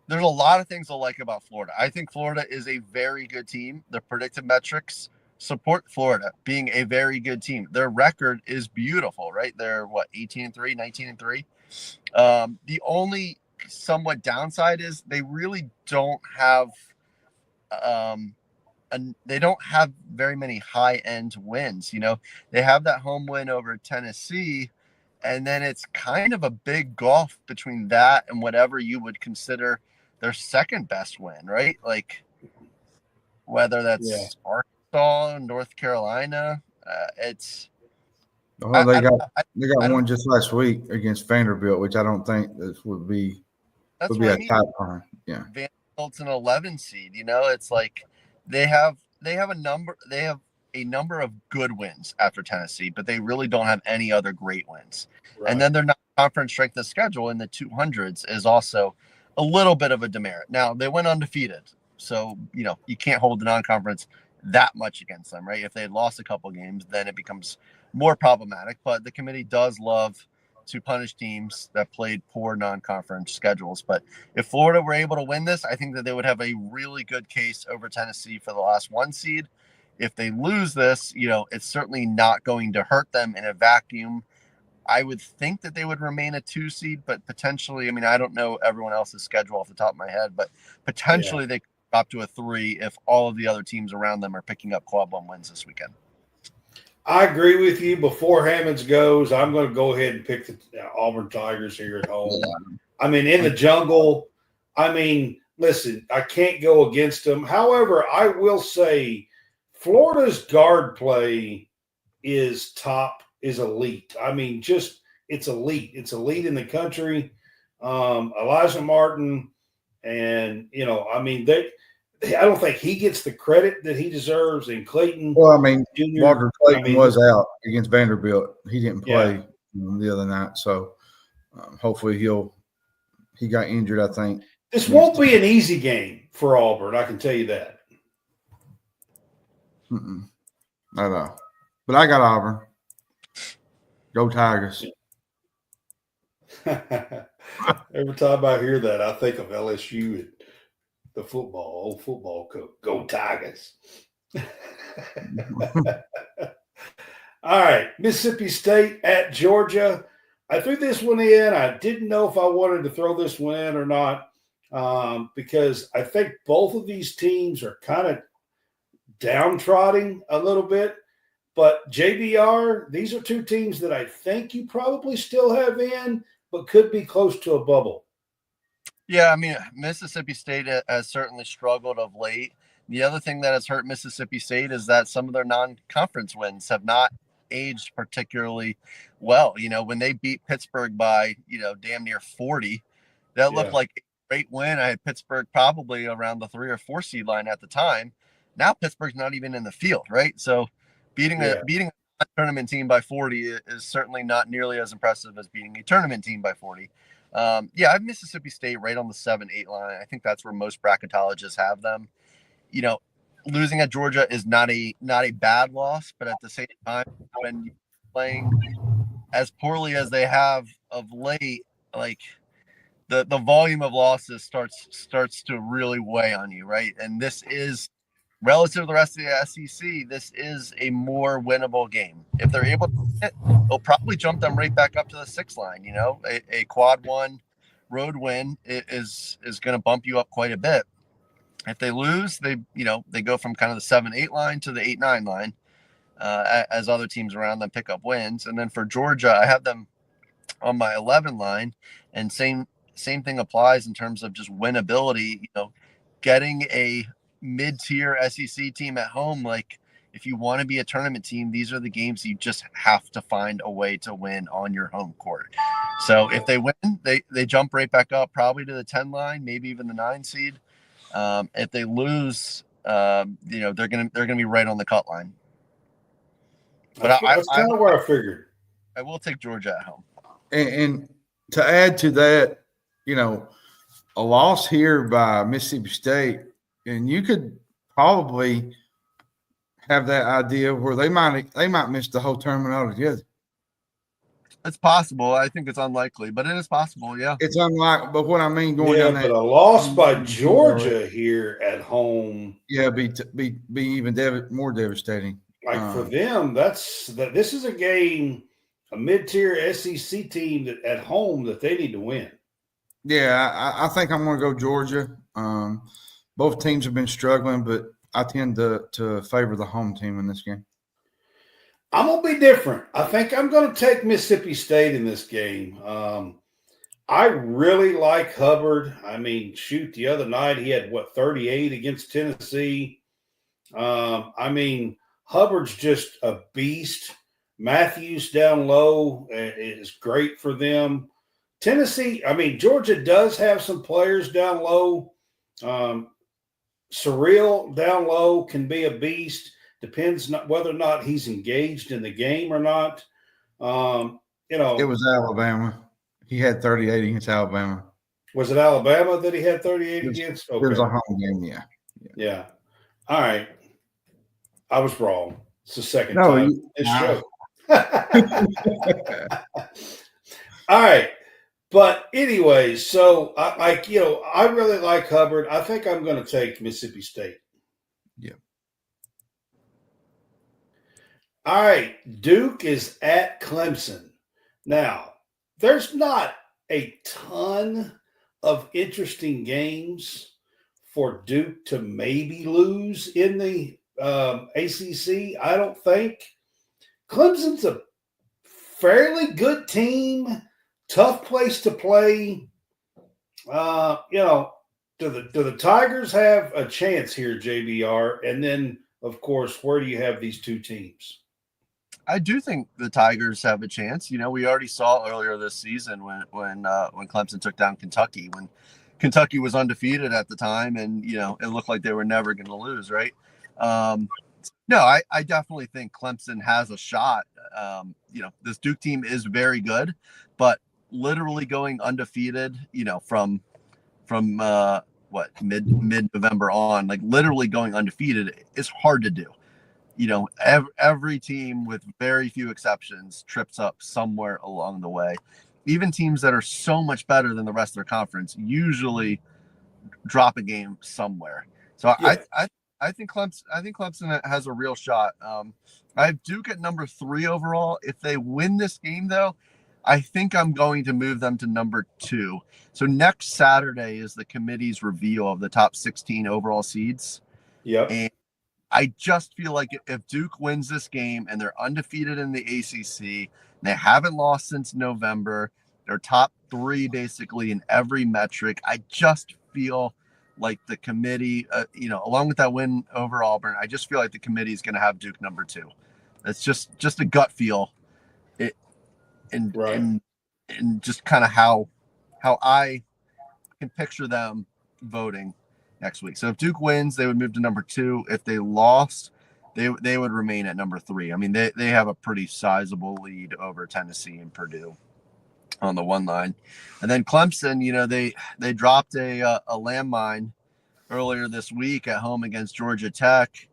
a lot of things I like about Florida. I think Florida is a very good team. The predictive metrics support Florida being a very good team. Their record is beautiful, right? They're 18-3, 19-3. The only somewhat downside is they really don't have they don't have very many high-end wins. They have that home win over Tennessee, and then it's kind of a big gulf between that and whatever you would consider their second best win, right? Like whether that's Arkansas, North Carolina, it's. Well, they got one just last week against Vanderbilt, which I don't think this would be a tight one. Yeah, Vanderbilt's an 11 seed. It's like they have a number of good wins after Tennessee, but they really don't have any other great wins. Right. And then their non-conference strength of schedule in the 200s is also a little bit of a demerit. Now they went undefeated, so you can't hold the non-conference that much against them, right? If they had lost a couple games, then it becomes more problematic. But the committee does love to punish teams that played poor non-conference schedules. But if Florida were able to win this, I think that they would have a really good case over Tennessee for the last 1 seed. If they lose this, it's certainly not going to hurt them in a vacuum. I would think that they would remain a 2 seed, but potentially, I don't know everyone else's schedule off the top of my head, but potentially they could drop to a 3 if all of the other teams around them are picking up quad 1 wins this weekend. I agree with you. Before Hammonds goes, I'm going to go ahead and pick the Auburn Tigers here at home. In the jungle, listen, I can't go against them. However, I will say Florida's guard play is elite. It's elite. It's elite in the country. Elijah Martin, and I don't think he gets the credit that he deserves. And Clayton, Jr., Walker Clayton was out against Vanderbilt. He didn't play the other night, so hopefully he got injured. I think this won't be an easy game for Auburn. I can tell you that. I know, but I got Auburn. Go Tigers. Every time I hear that, I think of LSU and the old football coach. Go Tigers. All right, Mississippi State at Georgia. I threw this one in. I didn't know if I wanted to throw this one in or not because I think both of these teams are kind of downtrodden a little bit. But JBR, these are 2 teams that I think you probably still have in, but could be close to a bubble. Yeah, Mississippi State has certainly struggled of late. The other thing that has hurt Mississippi State is that some of their non-conference wins have not aged particularly well. When they beat Pittsburgh by, damn near 40, that looked like a great win. I had Pittsburgh probably around the 3 or 4 seed line at the time. Now Pittsburgh's not even in the field, right? So beating a tournament team by 40 is certainly not nearly as impressive as beating a tournament team by 40. I have Mississippi State right on the 7-8 line. I think that's where most bracketologists have them. Losing at Georgia is not a bad loss, but at the same time, when you're playing as poorly as they have of late, like the volume of losses starts to really weigh on you, right? And this is relative to the rest of the SEC. This is a more winnable game. If they're able to win it, they'll probably jump them right back up to the 6 line. A quad 1 road win is going to bump you up quite a bit. If they lose, they go from kind of the 7-8 line to the 8-9 line as other teams around them pick up wins. And then for Georgia, I have them on my 11 line, and same thing applies in terms of just winnability. Getting a mid-tier SEC team at home, like if you want to be a tournament team, these are the games you just have to find a way to win on your home court. So if they win, they jump right back up, probably to the 10 line, maybe even the 9 seed. If they lose, they're gonna be right on the cut line. But that's kind of where I figured. I will take Georgia at home. And to add to that, a loss here by Mississippi State, and you could probably have that idea where they might miss the whole tournament altogether. It's possible. I think it's unlikely, but it is possible. Yeah. It's unlikely, but what I mean going Yeah, down but that, a loss by Georgia here at home, yeah, be even more devastating. like for them, this is a game, a mid-tier SEC team that at home that they need to win. Yeah, I think I'm going to go Georgia. Both teams have been struggling, but I tend to favor the home team in this game. I'm gonna be different. I think I'm gonna take Mississippi State in this game. I really like Hubbard. I mean, shoot, the other night he had 38 against Tennessee. I mean, Hubbard's just a beast. Matthews down low is great for them. Tennessee, I mean, Georgia does have some players down low. Surreal down low can be a beast. Depends whether or not he's engaged in the game or not. It was Alabama. He had 38 against Alabama. Was it Alabama that he had 38 against? Okay. It was a home game, Yeah. All right. I was wrong. It's the second time this show. All right. But anyways, so I really like Hubbard. I think I'm going to take Mississippi State. Yeah. All right. Duke is at Clemson. Now, there's not a ton of interesting games for Duke to maybe lose in the ACC. I don't think. Clemson's a fairly good team. Tough place to play. Do the Tigers have a chance here, JBR? And then, of course, where do you have these two teams? I do think the Tigers have a chance. You know, we already saw earlier this season when Clemson took down Kentucky, when Kentucky was undefeated at the time, and it looked like they were never going to lose, right? No, I definitely think Clemson has a shot. This Duke team is very good, but literally going undefeated, from mid-November on, like literally going undefeated is hard to do. Every team with very few exceptions trips up somewhere along the way. Even teams that are so much better than the rest of their conference usually drop a game somewhere. So yeah. I think Clemson has a real shot. I have Duke at number 3 overall. If they win this game, though, I think I'm going to move them to number 2. So next Saturday is the committee's reveal of the top 16 overall seeds. Yep. And I just feel like if Duke wins this game and they're undefeated in the ACC, they haven't lost since November, they're top 3 basically in every metric. I just feel like the committee, along with that win over Auburn, I just feel like the committee is going to have Duke number 2. It's just a gut feel. And just kind of how I can picture them voting next week. So if Duke wins, they would move to number 2. If they lost, they would remain at number 3. I mean, they have a pretty sizable lead over Tennessee and Purdue on the one line. And then Clemson, they dropped a landmine earlier this week at home against Georgia Tech.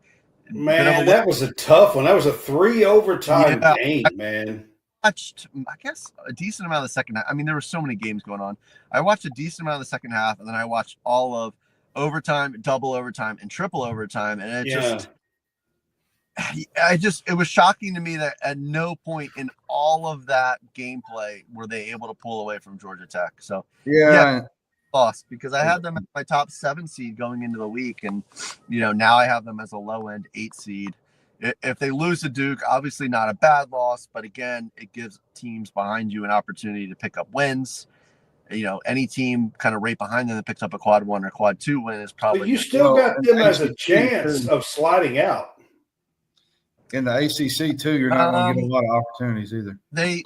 Man, that was a tough one. That was a 3 overtime game, man. Watched, I guess, a decent amount of the second half. I mean, there were so many games going on. I watched a decent amount of the second half, and then I watched all of overtime, double overtime, and triple overtime, and it was shocking to me that at no point in all of that gameplay were they able to pull away from Georgia Tech. So lost because I had them as my top 7 seed going into the week, and now I have them as a low end 8 seed. If they lose to Duke, obviously not a bad loss, but again, it gives teams behind you an opportunity to pick up wins. Any team kind of right behind them that picks up a quad 1 or quad 2 win is probably. But you still got them as a chance of sliding out. In the ACC too, you're not going to get a lot of opportunities either. They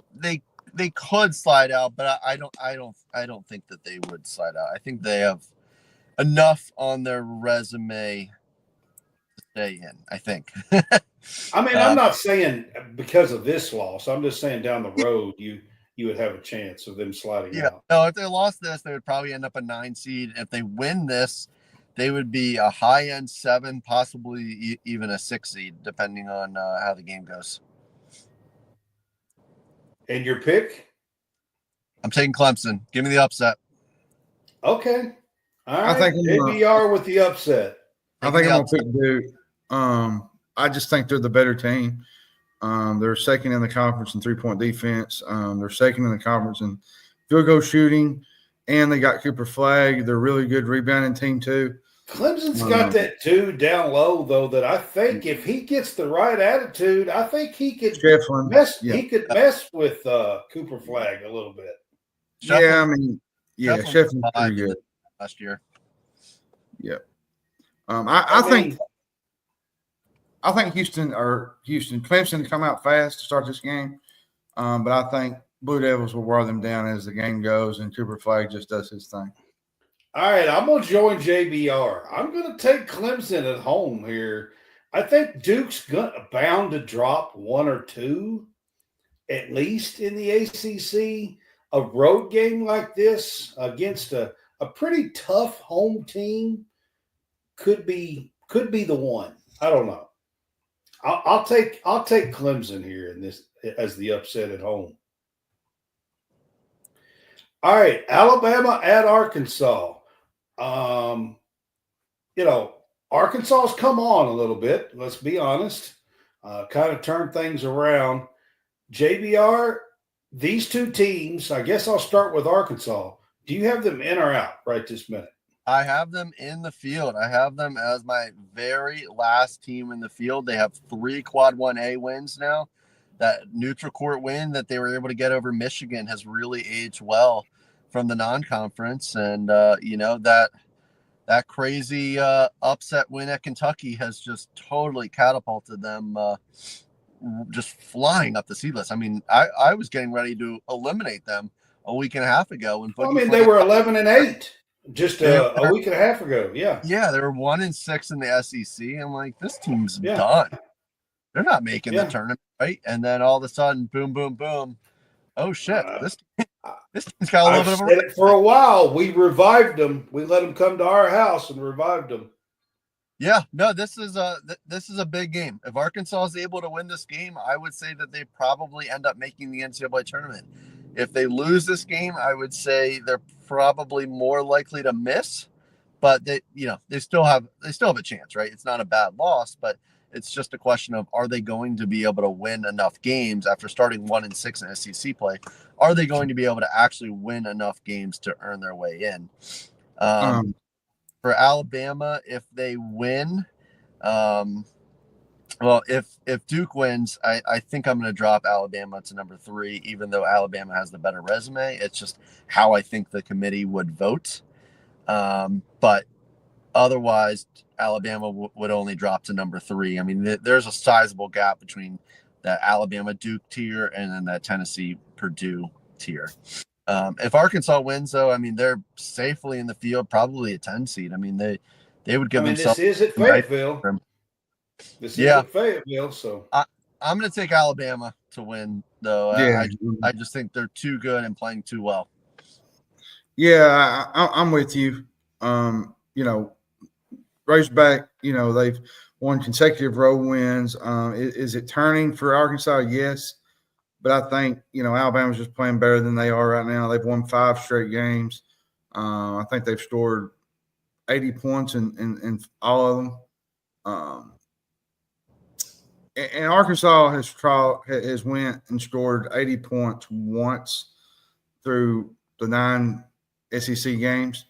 could slide out, but I don't think that they would slide out. I think they have enough on their resume to stay in. I think. I mean, I'm not saying because of this loss. I'm just saying down the road you would have a chance of them sliding out. No, if they lost this, they would probably end up a 9 seed. If they win this, they would be a high end 7, possibly even a 6 seed, depending on how the game goes. And your pick? I'm taking Clemson. Give me the upset. Okay. All right. I think JBR with the upset. I think I'm going to pick Duke. I just think they're the better team. They're second in the conference in three-point defense. They're second in the conference in field goal shooting, and they got Cooper Flagg. They're a really good rebounding team too. Clemson's got that dude down low though that I think if he gets the right attitude, I think he could mess. Yeah. He could mess with Cooper Flagg a little bit. Shefflin's pretty good last year. Yeah. I think Clemson come out fast to start this game. But I think Blue Devils will wear them down as the game goes, and Cooper Flagg just does his thing. All right, I'm going to join JBR. I'm going to take Clemson at home here. I think Duke's bound to drop one or two, at least in the ACC. A road game like this against a pretty tough home team could be the one. I don't know. I'll take Clemson here in this as the upset at home. All right, Alabama at Arkansas. Arkansas's come on a little bit. Let's be honest. Kind of turned things around. JBR, these two teams. I guess I'll start with Arkansas. Do you have them in or out right this minute? I have them in the field. I have them as my very last team in the field. They have 3 quad 1A wins now. That neutral court win that they were able to get over Michigan has really aged well from the non-conference. And, that crazy upset win at Kentucky has just totally catapulted them just flying up the seed list. I mean, I was getting ready to eliminate them a week and a half ago. They were 11-8 just a week and a half ago. Yeah. Yeah, they were 1-6 in the SEC. I'm like, this team's done. They're not making the tournament, right? And then all of a sudden, boom, boom, boom. Oh shit! This team's got a little bit of a. Said it for a while. We revived them. We let them come to our house and revived them. Yeah, no, this is a big game. If Arkansas is able to win this game, I would say that they probably end up making the NCAA tournament. If they lose this game, I would say they're probably more likely to miss, but they still have a chance, right? It's not a bad loss, but it's just a question of, are they going to be able to win enough games after starting 1-6 in SEC play? Are they going to be able to actually win enough games to earn their way in? For Alabama, if they win, if Duke wins, I think I'm going to drop Alabama to number 3, even though Alabama has the better resume. It's just how I think the committee would vote. But otherwise, Alabama would only drop to number 3. I mean, there's a sizable gap between that Alabama-Duke tier and then that Tennessee-Purdue tier. If Arkansas wins, though, I mean, they're safely in the field, probably a 10 seed. I mean, they would give themselves. This is at Fayetteville. This is at Fayetteville, so I'm going to take Alabama to win, though. Yeah. I just think they're too good and playing too well. Yeah, I'm with you. Razorback, they've won consecutive road wins. Is it turning for Arkansas? Yes. But I think, Alabama's just playing better than they are right now. They've won 5 straight games. I think they've scored 80 points in all of them. And Arkansas has went and scored 80 points once through the 9 SEC games.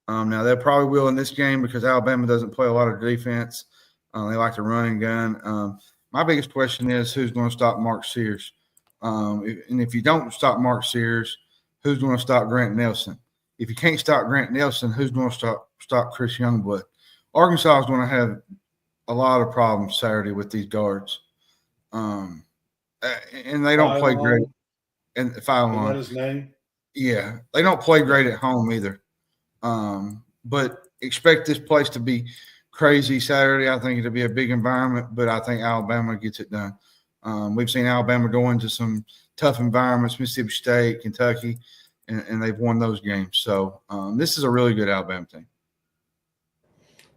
Now, they probably will in this game because Alabama doesn't play a lot of defense. They like to run and gun. My biggest question is who's going to stop Mark Sears? And if you don't stop Mark Sears, who's going to stop Grant Nelson? If you can't stop Grant Nelson, who's going to stop Chris Youngblood? Arkansas is going to have a lot of problems Saturday with these guards. And they don't play great. And Is that his name? Yeah, they don't play great at home either. But expect this place to be crazy Saturday. I think it'll be a big environment, but I think Alabama gets it done. We've seen Alabama go into some tough environments, Mississippi State, Kentucky, and they've won those games. So this is a really good Alabama team.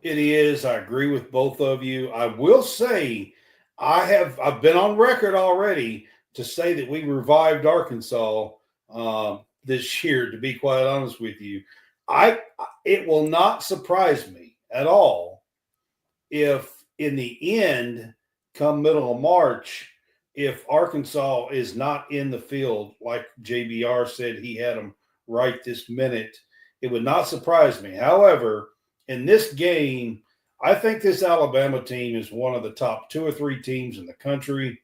It is. I agree with both of you. I will say I've been on record already to say that we revived Arkansas this year, to be quite honest with you. It will not surprise me at all if in the end, come middle of March, if Arkansas is not in the field, like JBR said he had them right this minute, it would not surprise me. However, in this game, I think this Alabama team is one of the top 2 or 3 teams in the country.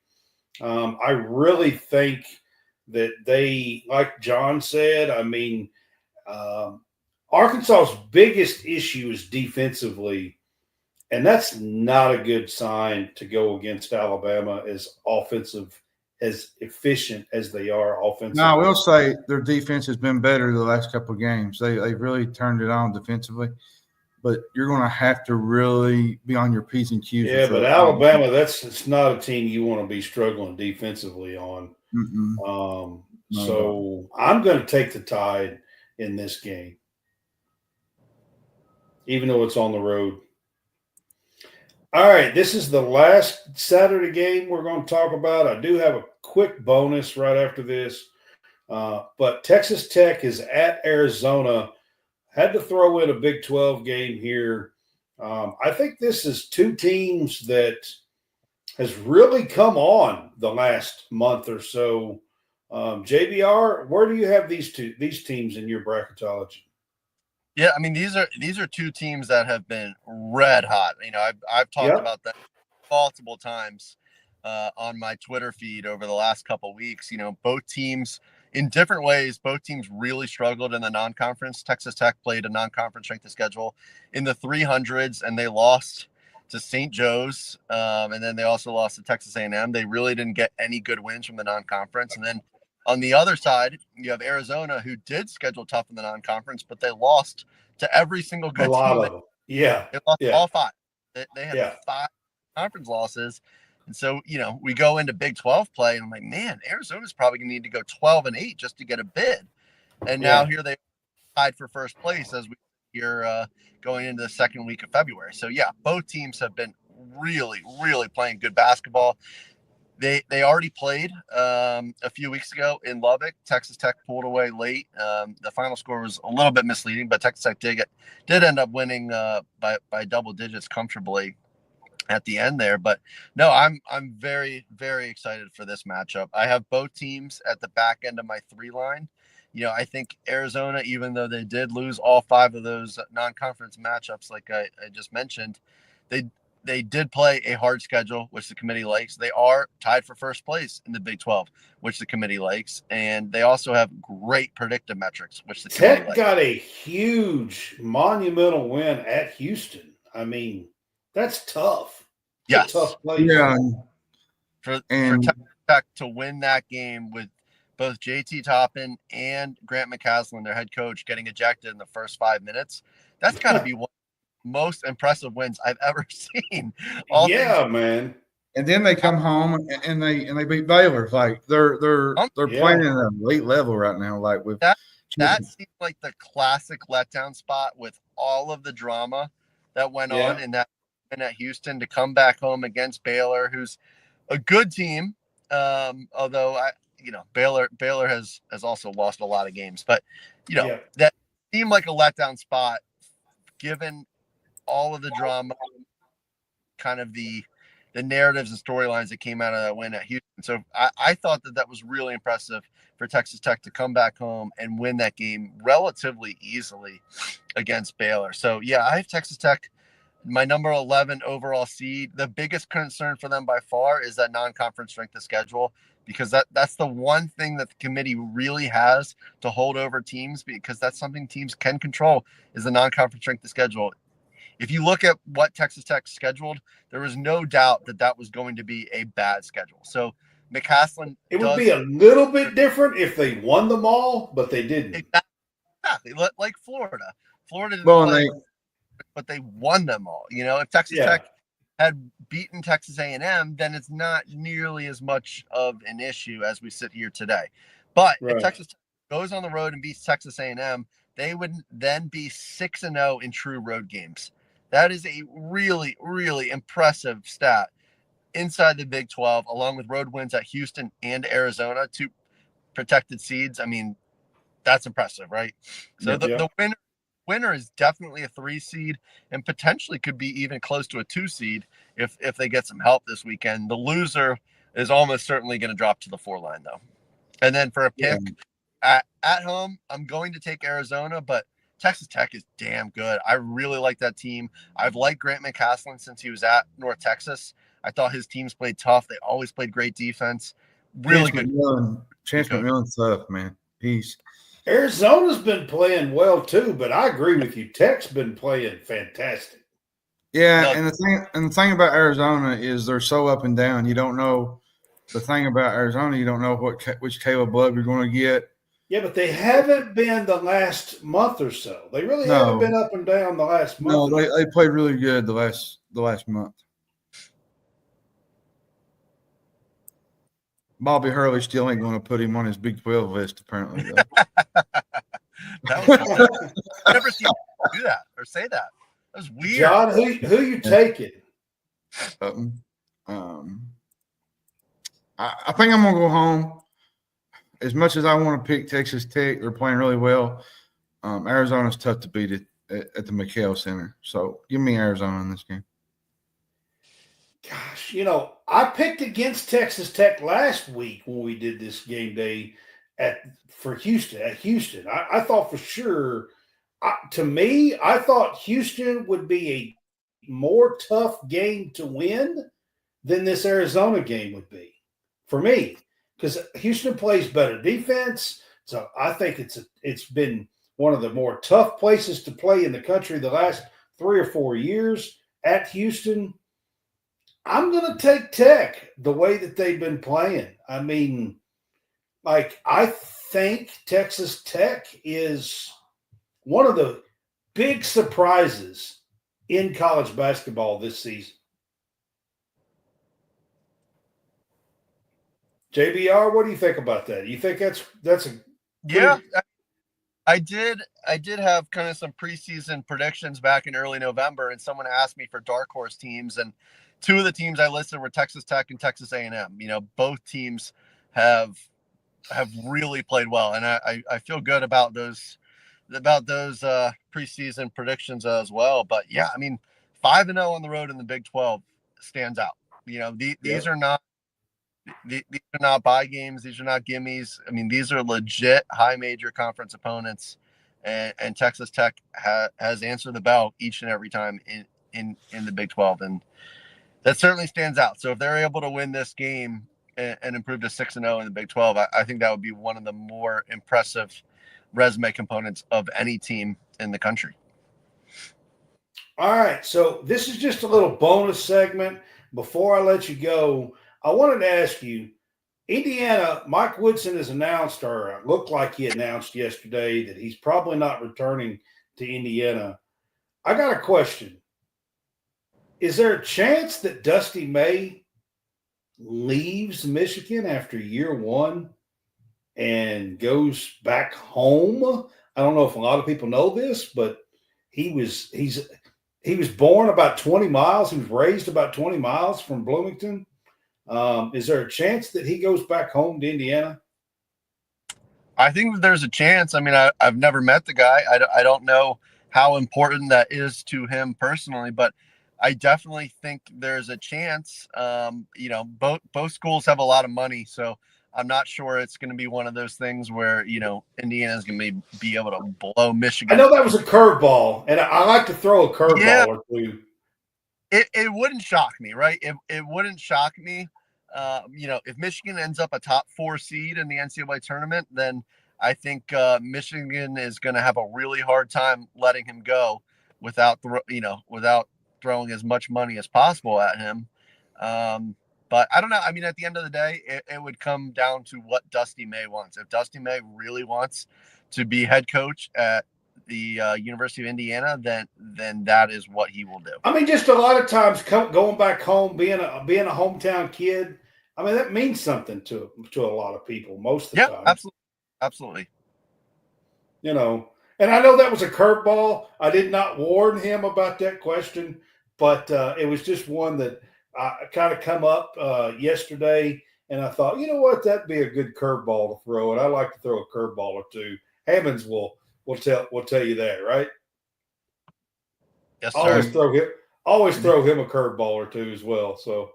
I really think that they, like John said, I mean, Arkansas's biggest issue is defensively, and that's not a good sign to go against Alabama as efficient as they are offensively. No, I will say their defense has been better the last couple of games. They've really turned it on defensively. But you're going to have to really be on your P's and Q's. Yeah, but Alabama, it's not a team you want to be struggling defensively on. So I'm going to take the Tide in this game, even though it's on the road. All right, this is the last Saturday game we're going to talk about. I do have a quick bonus right after this. But Texas Tech is at Arizona. Had to throw in a Big 12 game here. I think this is 2 teams that has really come on the last month or so. JBR, where do you have these teams in your bracketology? Yeah, I mean these are 2 teams that have been red hot. You know, I've talked about that multiple times on my Twitter feed over the last couple of weeks. You know, both teams in different ways, both teams really struggled in the non-conference. Texas Tech played a non-conference strength of schedule in the 300s, and they lost to St. Joe's, and then they also lost to Texas A&M. They really didn't get any good wins from the non-conference. And then on the other side, you have Arizona, who did schedule tough in the non-conference, but they lost to every single good team. A lot of them. Yeah. They lost all 5. They had 5 conference losses. And so, you know, we go into Big 12 play, and I'm like, man, Arizona's probably going to need to go 12-8 just to get a bid. And now here they tied for first place as we're going into the second week of February. So, yeah, both teams have been really, really playing good basketball. They already played a few weeks ago in Lubbock. Texas Tech pulled away late. The final score was a little bit misleading, but Texas Tech did end up winning by double digits comfortably at the end there. But no, I'm very, very excited for this matchup. I have both teams at the back end of my 3 line. You know, I think Arizona, even though they did lose all 5 of those non-conference matchups, like I just mentioned, they did play a hard schedule, which the committee likes. They are tied for first place in the Big 12, which the committee likes. And they also have great predictive metrics, which the committee likes. Tech got a huge, monumental win at Houston. I mean, that's tough. Yes. Tough place. Yeah. For Tech to win that game with both JT Toppin and Grant McCaslin, their head coach, getting ejected in the first 5 minutes, that's got to be one of the most impressive wins I've ever seen. Man. And then they come home and they beat Baylor. Like they're playing at an elite level right now. Like with that seems like the classic letdown spot with all of the drama that went on in that at Houston, to come back home against Baylor, who's a good team. Although Baylor has also lost a lot of games, but that seemed like a letdown spot given all of the drama, kind of the narratives and storylines that came out of that win at Houston. So I thought that was really impressive for Texas Tech to come back home and win that game relatively easily against Baylor. So yeah, I have Texas Tech, my number 11 overall seed. The biggest concern for them by far is that non-conference strength of schedule, because that's the one thing that the committee really has to hold over teams, because that's something teams can control, is the non-conference strength of schedule. If you look at what Texas Tech scheduled, there was no doubt that was going to be a bad schedule. So McCaslin, it would be a little bit different if they won them all, but they didn't. Exactly, like Florida. Florida didn't play, but they won them all. You know, if Texas Tech had beaten Texas A&M, then it's not nearly as much of an issue as we sit here today. But if Texas Tech goes on the road and beats Texas A&M, they would then be 6-0 in true road games. That is a really, really impressive stat inside the Big 12, along with road wins at Houston and Arizona, 2 protected seeds. I mean, that's impressive, right? So the winner is definitely a 3 seed and potentially could be even close to a 2 seed if they get some help this weekend. The loser is almost certainly going to drop to the 4 line, though. And then for a pick at home, I'm going to take Arizona, but Texas Tech is damn good. I really like that team. I've liked Grant McCaslin since he was at North Texas. I thought his teams played tough. They always played great defense. Really good. Chance McMillan's tough, man. Arizona's been playing well too, but I agree with you. Tech's been playing fantastic. Yeah, and the thing about Arizona is they're so up and down. You don't know the thing about Arizona. You don't know which Caleb Love you're going to get. Yeah, but they haven't been the last month or so. They really haven't been up and down the last month. No, they played really good the last month. Bobby Hurley still ain't going to put him on his Big 12 list, apparently. I've never seen him do that or say that. That was weird. John, who you taking? I think I'm going to go home. As much as I want to pick Texas Tech, they're playing really well. Arizona's tough to beat at the McHale Center. So give me Arizona in this game. Gosh, I picked against Texas Tech last week when we did this game day for Houston. At Houston, I thought for sure. To me, I thought Houston would be a more tough game to win than this Arizona game would be for me, because Houston plays better defense. So I think it's been one of the more tough places to play in the country the last 3 or 4 years at Houston. I'm going to take Tech the way that they've been playing. I mean, I think Texas Tech is one of the big surprises in college basketball this season. JBR, what do you think about that? You think that's a yeah? I did have kind of some preseason predictions back in early November, and someone asked me for dark horse teams, and 2 of the teams I listed were Texas Tech and Texas A&M. Both teams have really played well, and I feel good about those preseason predictions as well. But yeah, I mean, 5-0 on the road in the Big 12 stands out. These are not buy games. These are not gimmies. I mean, these are legit high major conference opponents, and Texas Tech has answered the bell each and every time in the Big 12, and that certainly stands out. So if they're able to win this game and improve to 6-0 in the Big 12, I think that would be one of the more impressive resume components of any team in the country. All right, so this is just a little bonus segment. Before I let you go, I wanted to ask you, Indiana, Mike Woodson has announced, or looked like he announced yesterday, that he's probably not returning to Indiana. I got a question. Is there a chance that Dusty May leaves Michigan after year 1 and goes back home? I don't know if a lot of people know this, but he was born about 20 miles. He was raised about 20 miles from Bloomington. Is there a chance that he goes back home to Indiana? I think there's a chance. I mean, I've never met the guy. I don't know how important that is to him personally, but I definitely think there's a chance. Both schools have a lot of money, so I'm not sure it's going to be one of those things where Indiana's going to be able to blow Michigan. I know that was a curveball, and I like to throw a curveball or two. It wouldn't shock me, right? It wouldn't shock me. If Michigan ends up a top 4 seed in the NCAA tournament, then I think Michigan is going to have a really hard time letting him go without throwing as much money as possible at him. But I don't know. I mean, at the end of the day, it would come down to what Dusty May wants. If Dusty May really wants to be head coach at the University of Indiana, then that is what he will do. I mean, just a lot of times going back home, being a hometown kid, I mean, that means something to a lot of people most of the time. Yeah, absolutely. And I know that was a curveball. I did not warn him about that question, but it was just one that I kind of come up yesterday, and I thought, you know what, that'd be a good curveball to throw, and I like to throw a curveball or two. Hammonds will tell you that, right? Yes, Always sir. throw him a curveball or two as well. So,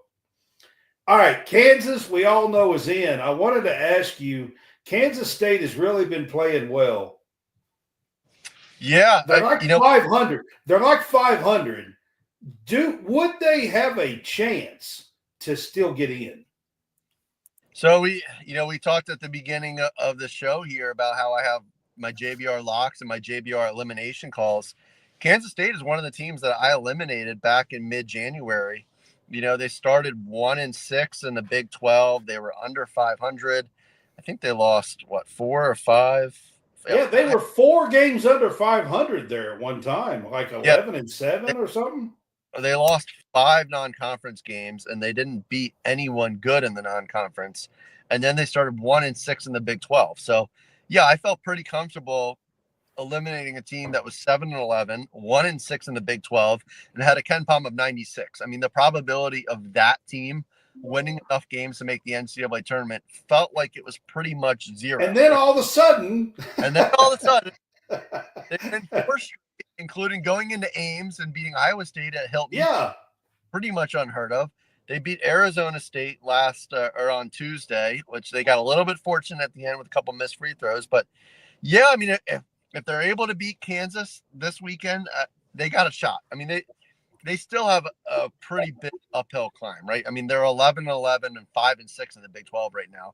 all right, Kansas, we all know is in. I wanted to ask you, Kansas State has really been playing well. Yeah, They're like 500. They're like 500. Would they have a chance to still get in? So we talked at the beginning of the show here about how I have my JBR locks and my JBR elimination calls. Kansas State is one of the teams that I eliminated back in mid-January. They started 1-6 in the Big 12. They were under 500. I think they lost 4 or 5. Yeah, they were 4 games under 500 there at one time, like 11-7 or something. They lost 5 non-conference games, and they didn't beat anyone good in the non-conference. And then they started 1-6 in the Big 12. So, yeah, I felt pretty comfortable eliminating a team that was 7-11, 1-6 in the Big 12, and had a Ken Palm of 96. I mean, the probability of that team winning enough games to make the NCAA tournament felt like it was pretty much zero. And then all of a sudden, they've been 4 straight, including going into Ames and beating Iowa State at Hilton. Yeah, pretty much unheard of. They beat Arizona State or on Tuesday, which they got a little bit fortunate at the end with a couple missed free throws. But yeah, I mean, if they're able to beat Kansas this weekend, they got a shot. I mean, they still have a pretty big uphill climb, right? I mean, they're 11-11 and 5-6 in the Big 12 right now.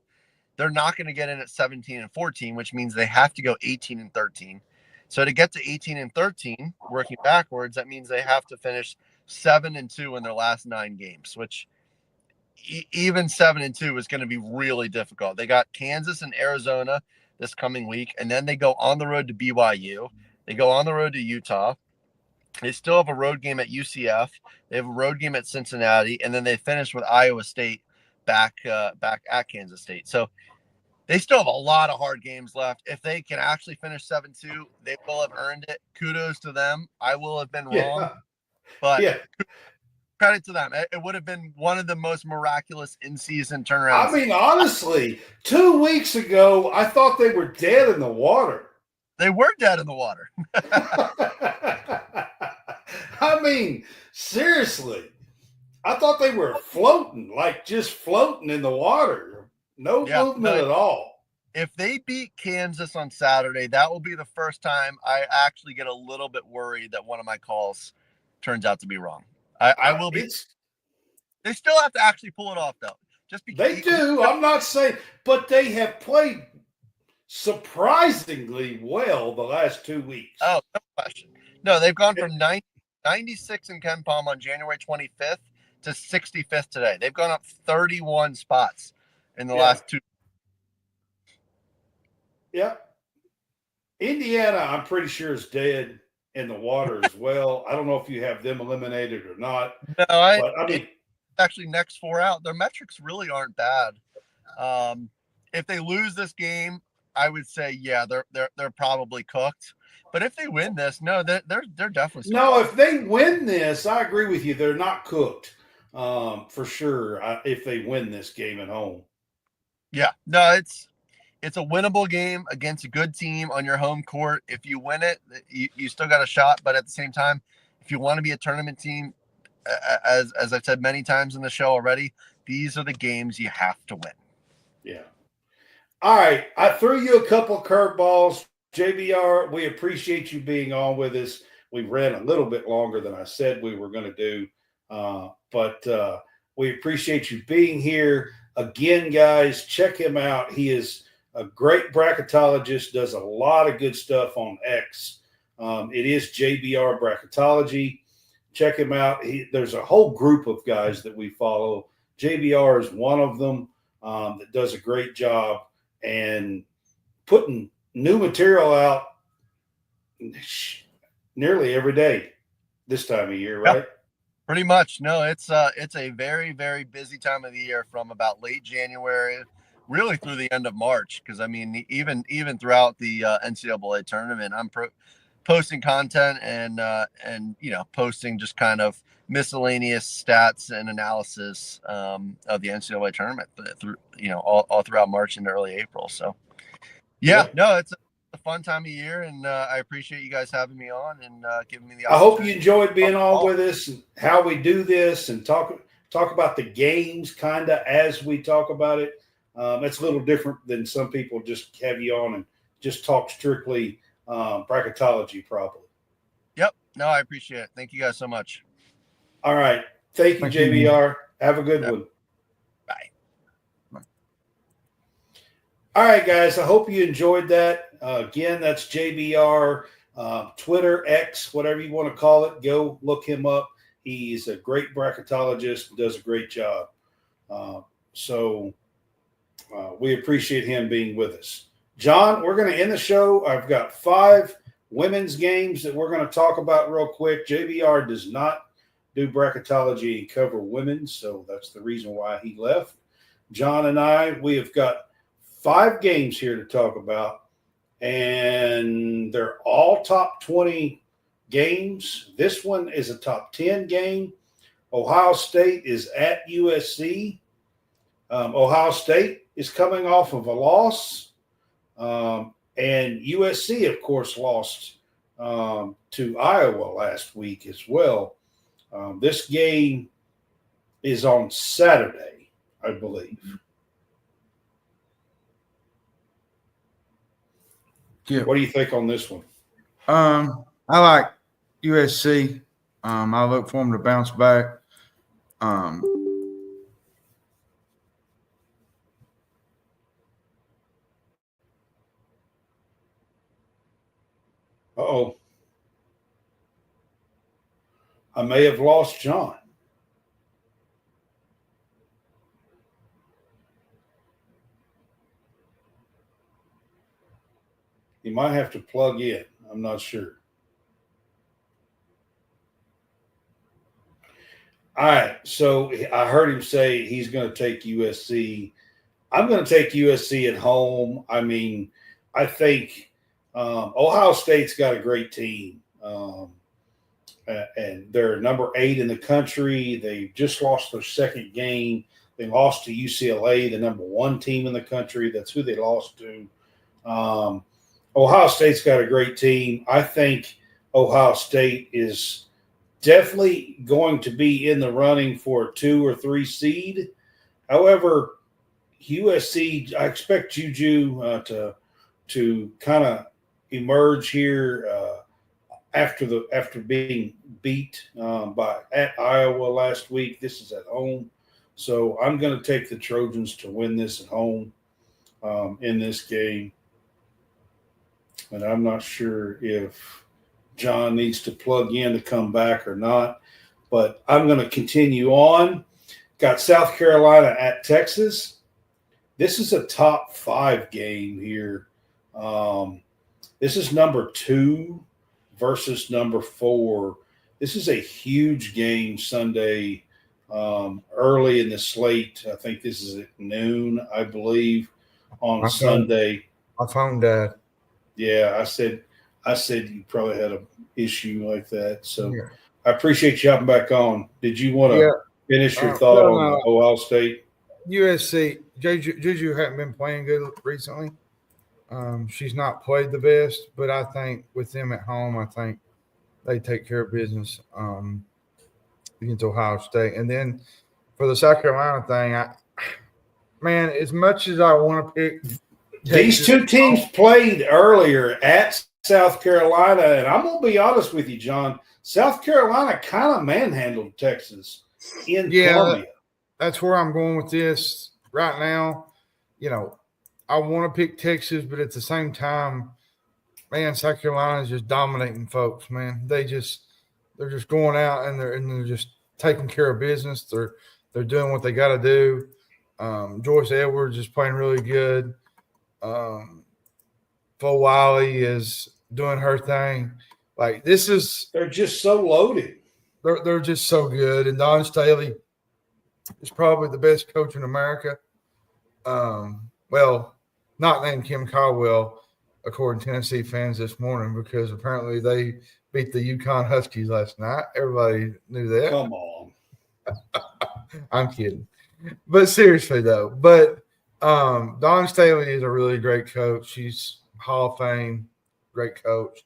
They're not going to get in at 17-14, which means they have to go 18-13. So to get to 18-13, working backwards, that means they have to finish 7-2 in their last 9 games, which even 7-2 is going to be really difficult. They got Kansas and Arizona this coming week, and then they go on the road to BYU. They go on the road to Utah. They still have a road game at UCF. They have a road game at Cincinnati, and then they finish with Iowa State back at Kansas State. So they still have a lot of hard games left. If they can actually finish 7-2, they will have earned it. Kudos to them. I will have been wrong, but credit to them. It would have been one of the most miraculous in-season turnarounds. I mean, honestly, 2 weeks ago, I thought they were dead in the water. They were dead in the water. I mean, seriously, I thought they were floating, like just floating in the water. No movement at all. If they beat Kansas on Saturday, that will be the first time I actually get a little bit worried that one of my calls turns out to be wrong. I will be. They still have to actually pull it off, though. Just because they do. I'm not saying, but they have played surprisingly well the last 2 weeks. Oh, no question. No, they've gone from 96 in Ken Palm on January 25th to 65th today. They've gone up 31 spots in the last 2. Yeah. Indiana, I'm pretty sure, is dead in the water as well. I don't know if you have them eliminated or not. No, I mean, actually next 4 out. Their metrics really aren't bad. If they lose this game, I would say, yeah, they're probably cooked. But if they win this, no, they're definitely no. If they win this, I agree with you. They're not cooked for sure. If they win this game at home, yeah, no, it's a winnable game against a good team on your home court. If you win it, you still got a shot. But at the same time, if you want to be a tournament team, as I've said many times in the show already, these are the games you have to win. Yeah. All right. I threw you a couple curveballs. JBR, we appreciate you being on with us. We ran a little bit longer than I said we were going to do, but we appreciate you being here. Again, guys, check him out. He is a great bracketologist, does a lot of good stuff on X. It is JBR Bracketology. Check him out. There's a whole group of guys that we follow. JBR is one of them that does a great job and putting new material out nearly every day this time of year, right? Yeah, pretty much. No, it's a very, very busy time of the year from about late January really through the end of March. Because I mean, even throughout the NCAA tournament, I'm posting content and posting just kind of miscellaneous stats and analysis of the NCAA tournament through all throughout March and early April. So no, it's a fun time of year, and I appreciate you guys having me on and giving me the opportunity. I hope you enjoyed being on with us and how we do this and talk about the games kind of as we talk about it. It's a little different than some people just have you on and just talk strictly bracketology probably. Yep. No, I appreciate it. Thank you guys so much. All right. Thank you, JBR. Have a good one. Bye. All right, guys. I hope you enjoyed that. Again, that's JBR, Twitter, X, whatever you want to call it. Go look him up. He's a great bracketologist, does a great job. So we appreciate him being with us. John, we're going to end the show. I've got 5 women's games that we're going to talk about real quick. JBR does not do bracketology and cover women, so that's the reason why he left. John and we have got 5 games here to talk about, and they're all top 20 games. This one is a top 10 game. Ohio State is at USC. Ohio State is coming off of a loss. And USC, of course, lost to Iowa last week as well. This game is on Saturday, I believe. Yeah. What do you think on this one? I like USC. I look for them to bounce back. Uh-oh. I may have lost John. You might have to plug in. I'm not sure. All right. So I heard him say he's going to take USC. I'm going to take USC at home. I mean, I think Ohio State's got a great team. And they're number 8 in the country. They just lost their second game. They lost to UCLA, the number 1 team in the country. That's who they lost to. Ohio State's got a great team. I think Ohio State is definitely going to be in the running for a 2 or 3 seed. However, USC, I expect Juju to kind of emerge here after being beat at Iowa last week. This is at home. So I'm going to take the Trojans to win this at home in this game. And I'm not sure if John needs to plug in to come back or not. But I'm going to continue on. Got South Carolina at Texas. This is a top 5 game here. This is number 2 versus number 4. This is a huge game Sunday, early in the slate. I think this is at noon, I believe, on Sunday. My phone died. Yeah, I said you probably had an issue like that. So yeah. I appreciate you hopping back on. Did you want to finish your thought on Ohio State? USC, Juju hadn't been playing good recently. She's not played the best, but I think with them at home, I think they take care of business against Ohio State. And then for the South Carolina thing, as much as I want to pick – these 2 teams played earlier at South Carolina, and I'm going to be honest with you, John. South Carolina kind of manhandled Texas in Columbia. That's where I'm going with this right now. I want to pick Texas, but at the same time, man, South Carolina is just dominating folks, man. They're just going out and they're just taking care of business. They're doing what they got to do. Joyce Edwards is playing really good. Flo Wiley is doing her thing. They're just so loaded. They're just so good. And Don Staley is probably the best coach in America. Well, not named Kim Caldwell. according to Tennessee fans this morning, because apparently they beat the Yukon Huskies last night. Everybody knew that. Come on. I'm kidding. But seriously, though, Dawn Staley is a really great coach. She's Hall of Fame, great coach.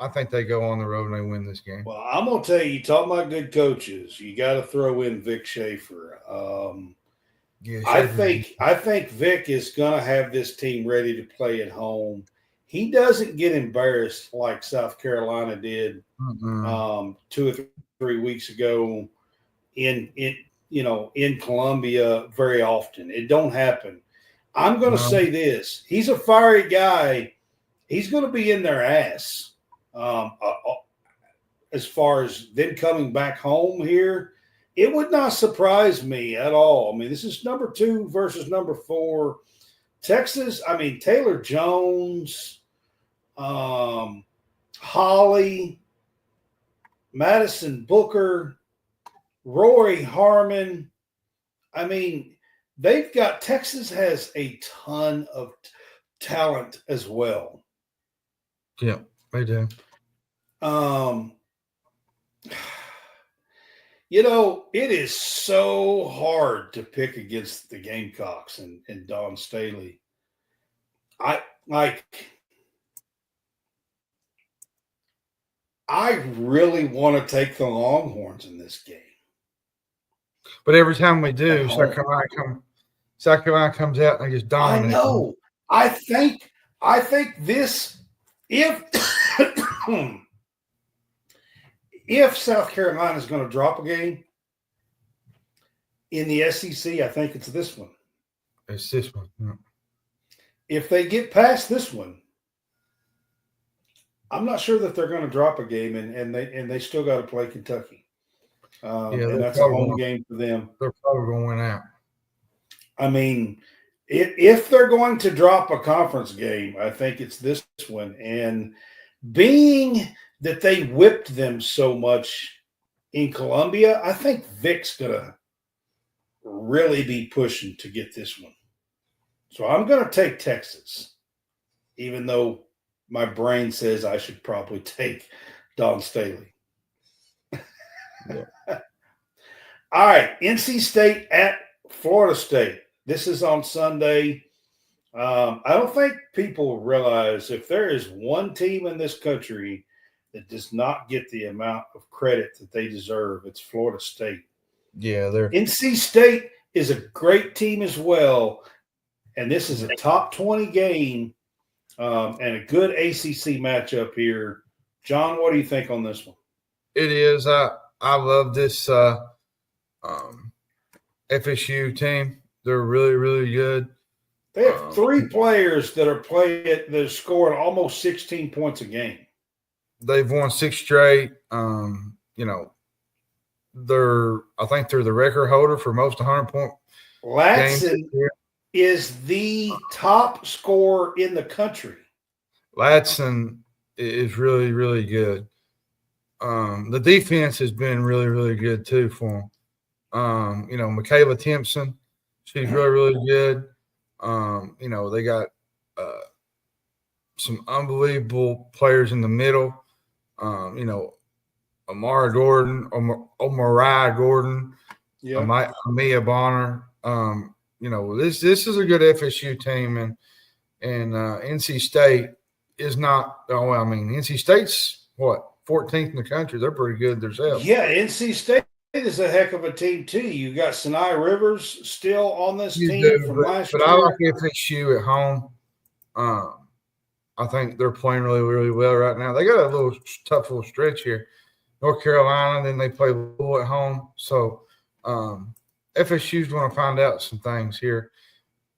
I think they go on the road and they win this game. Well, I'm going to tell you, talking about good coaches, you got to throw in Vic Schaefer. Yeah, I think Vic is going to have this team ready to play at home. He doesn't get embarrassed like South Carolina did 2 or 3 weeks ago in Columbia very often. It don't happen. I'm going to say this. He's a fiery guy. He's going to be in their ass as far as them coming back home here. It would not surprise me at all. I mean, this is number 2 versus number 4. Texas, I mean, Taylor Jones, Holly, Madison Booker, Rory Harmon. I mean, Texas has a ton of talent as well. Yeah, they do. It is so hard to pick against the Gamecocks and Dawn Staley. I really want to take the Longhorns in this game. But every time we do, South Carolina comes out and they just dominate. I know. I think this if South Carolina is going to drop a game in the SEC, I think it's this one. It's this one. Yeah. If they get past this one, I'm not sure that they're going to drop a game, and they still got to play Kentucky. And that's a home game for them. They're probably going to win out. I mean, if they're going to drop a conference game, I think it's this one. And being that they whipped them so much in Columbia, I think Vic's going to really be pushing to get this one. So I'm going to take Texas, even though my brain says I should probably take Dawn Staley. Yeah. All right, NC State at Florida State. This is on Sunday. I don't think people realize if there is one team in this country that does not get the amount of credit that they deserve, it's Florida State. Yeah, NC State is a great team as well, and this is a top 20 game and a good ACC matchup here. John, what do you think on this one? It is. I love this FSU team. They're really, really good. They have 3 players that are scoring almost 16 points a game. They've won 6 straight. I think they're the record holder for most 100-point Latson is the top scorer in the country. Latson is really, really good. The defense has been really, really good too for them. Michaela Timpson, she's really, really good. They got some unbelievable players in the middle. Amara Gordon, Amia Bonner. This is a good FSU team, and NC State is not. NC State's what 14th in the country. They're pretty good themselves. Yeah, NC State is a heck of a team too. You got Sinai Rivers still on this team from last year. But I like FSU at home. I think they're playing really, really well right now. They got a tough little stretch here. North Carolina, then they play Louisville at home. So FSU's going to find out some things here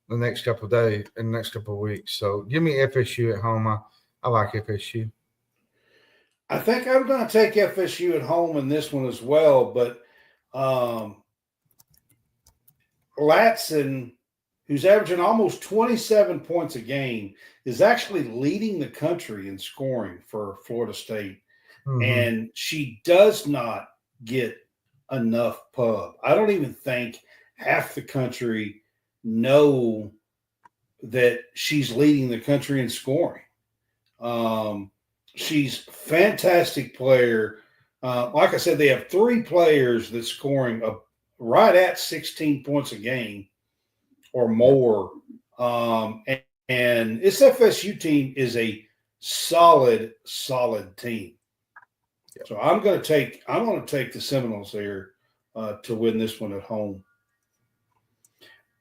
the next couple of days and the next couple of weeks. So give me FSU at home. I like FSU. I think I'm going to take FSU at home in this one as well, but Latson, who's averaging almost 27 points a game, is actually leading the country in scoring for Florida State. Mm-hmm. And she does not get enough pub. I don't even think half the country know that she's leading the country in scoring. She's a fantastic player. Like I said, they have 3 players that's scoring right at 16 points a game or more. And this FSU team is a solid team. So I'm going to take the Seminoles here to win this one at home.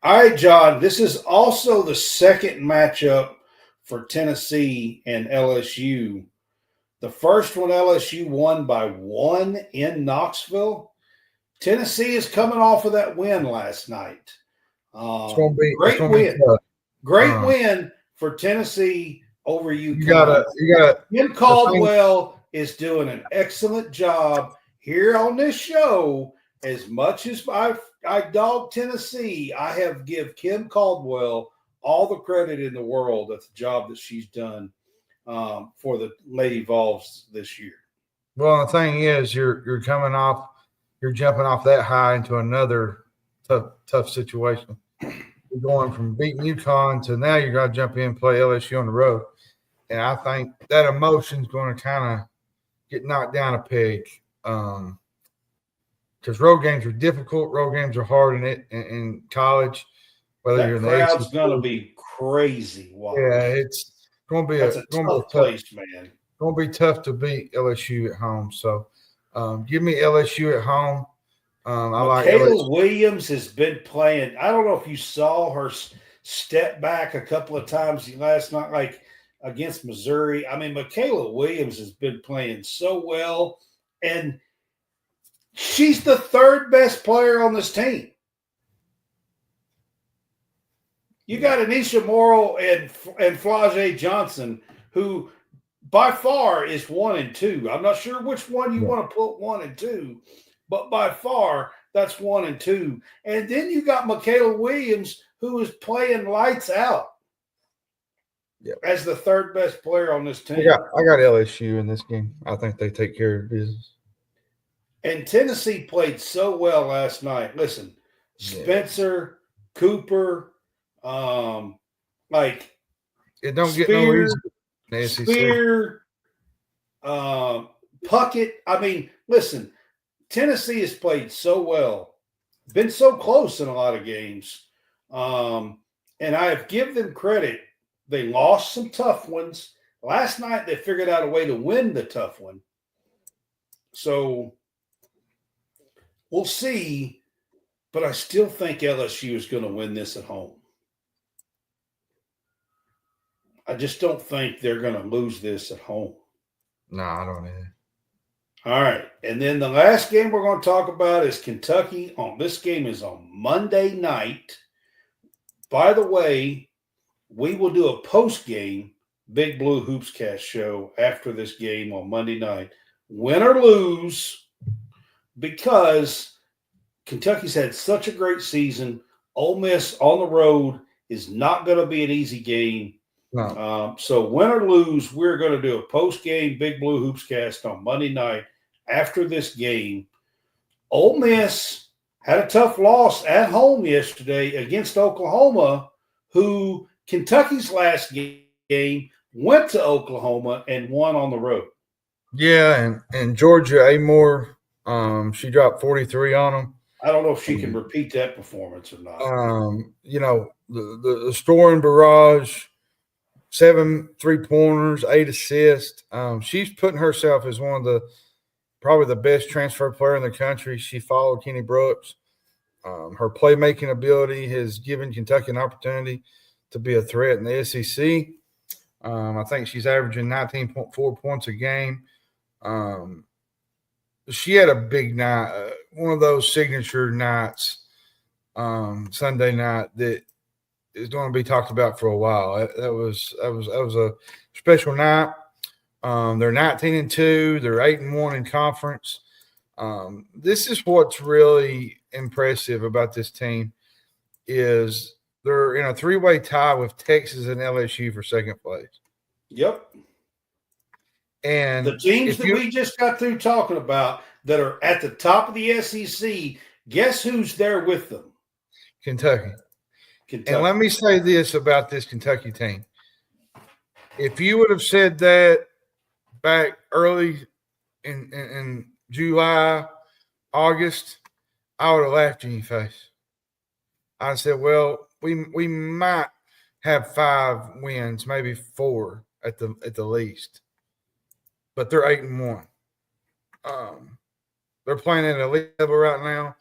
All right, John, this is also the second matchup for Tennessee and LSU. The first one, LSU won by 1 in Knoxville. Tennessee is coming off of that win last night. Great win. Great win for Tennessee over UConn. Jim Caldwell is doing an excellent job here on this show. As much as I dog Tennessee, I have give Kim Caldwell all the credit in the world at the job that she's done for the Lady Vols this year. Well, the thing is, you're jumping off that high into another tough situation. You're going from beating UConn to now you're going to jump in and play LSU on the road. And I think that emotion's going to kind of get knocked down a peg. Because road games are difficult. Road games are hard in college. Whether you're in the crowd's going to be crazy. Wow. Yeah, it's going to be a tough place, man. Going to be tough to beat LSU at home. So give me LSU at home. Michaela Williams has been playing. I don't know if you saw her step back a couple of times last night, like against Missouri. I mean, Michaela Williams has been playing so well, and she's the 3rd best player on this team. You got Anisha Morrill and Flau'jae Johnson, who by far is 1 and 2. I'm not sure which one you want to put 1 and 2, but by far that's 1 and 2. And then you got Michaela Williams, who is playing lights out as the 3rd best player on this team. I got LSU in this game. I think they take care of business. And Tennessee played so well last night. Listen, Spencer, Cooper, it don't Spear, get no easy. Spear, Puckett. I mean, listen, Tennessee has played so well, been so close in a lot of games. And I have given them credit. They lost some tough ones. Last night, they figured out a way to win the tough one. So we'll see, but I still think LSU is going to win this at home. I just don't think they're going to lose this at home. No, I don't either. All right. And then the last game we're going to talk about is Kentucky. This game is on Monday night. By the way, we will do a post-game Big Blue Hoops Cast show after this game on Monday night. Win or lose, because Kentucky's had such a great season. Ole Miss on the road is not going to be an easy game. No. So win or lose, we're going to do a post-game Big Blue Hoops Cast on Monday night after this game. Ole Miss had a tough loss at home yesterday against Oklahoma, who Kentucky's last game went to Oklahoma and won on the road. Yeah, and Georgia Amore, she dropped 43 on them. I don't know if she can repeat that performance or not. The scoring barrage, 7 3-pointers, 8 assists. She's putting herself as one of probably the best transfer player in the country. She followed Kenny Brooks. Her playmaking ability has given Kentucky an opportunity to be a threat in the SEC. I think she's averaging 19.4 points a game. She had a big night, one of those signature nights, Sunday night, that is going to be talked about for a while. That was a special night. They're 19-2. They're 8-1 in conference. This is what's really impressive about this team is they're in a 3-way tie with Texas and LSU for second place. Yep. And the teams that we just got through talking about that are at the top of the SEC, guess who's there with them? Kentucky. Kentucky. And let me say this about this Kentucky team. If you would have said that back early in July, August, I would have laughed in your face. I said, well, we might have 5 wins, maybe 4 at the least. But they're 8-1. They're playing at an elite level right now.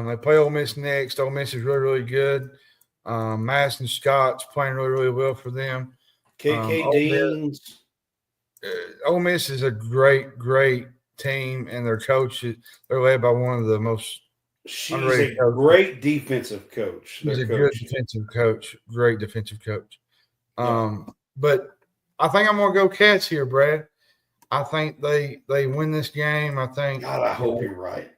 They play Ole Miss next. Ole Miss is really, really good. Madison Scott's playing really, really well for them. KK Deans. Ole Miss is a great, great team, and their coach, they're led by one of the most She's a great defensive coach. He's a good defensive coach. Great defensive coach. But I think I'm going to go Cats here, Brad. I think they win this game. I think. God, I hope you're right.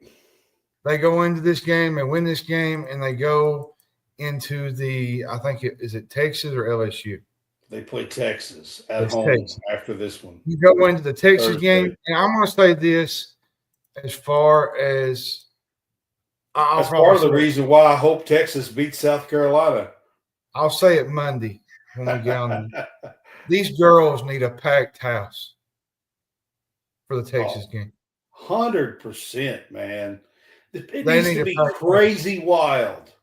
They go into this game, they win this game, and they go into is it Texas or LSU? They play Texas at home Texas. After this one. You go into the Texas game, and I'm going to say this as far as that's part of the reason why I hope Texas beats South Carolina. I'll say it Monday when we get on. These girls need a packed house for the Texas game. 100%, man. It needs to be crazy wild.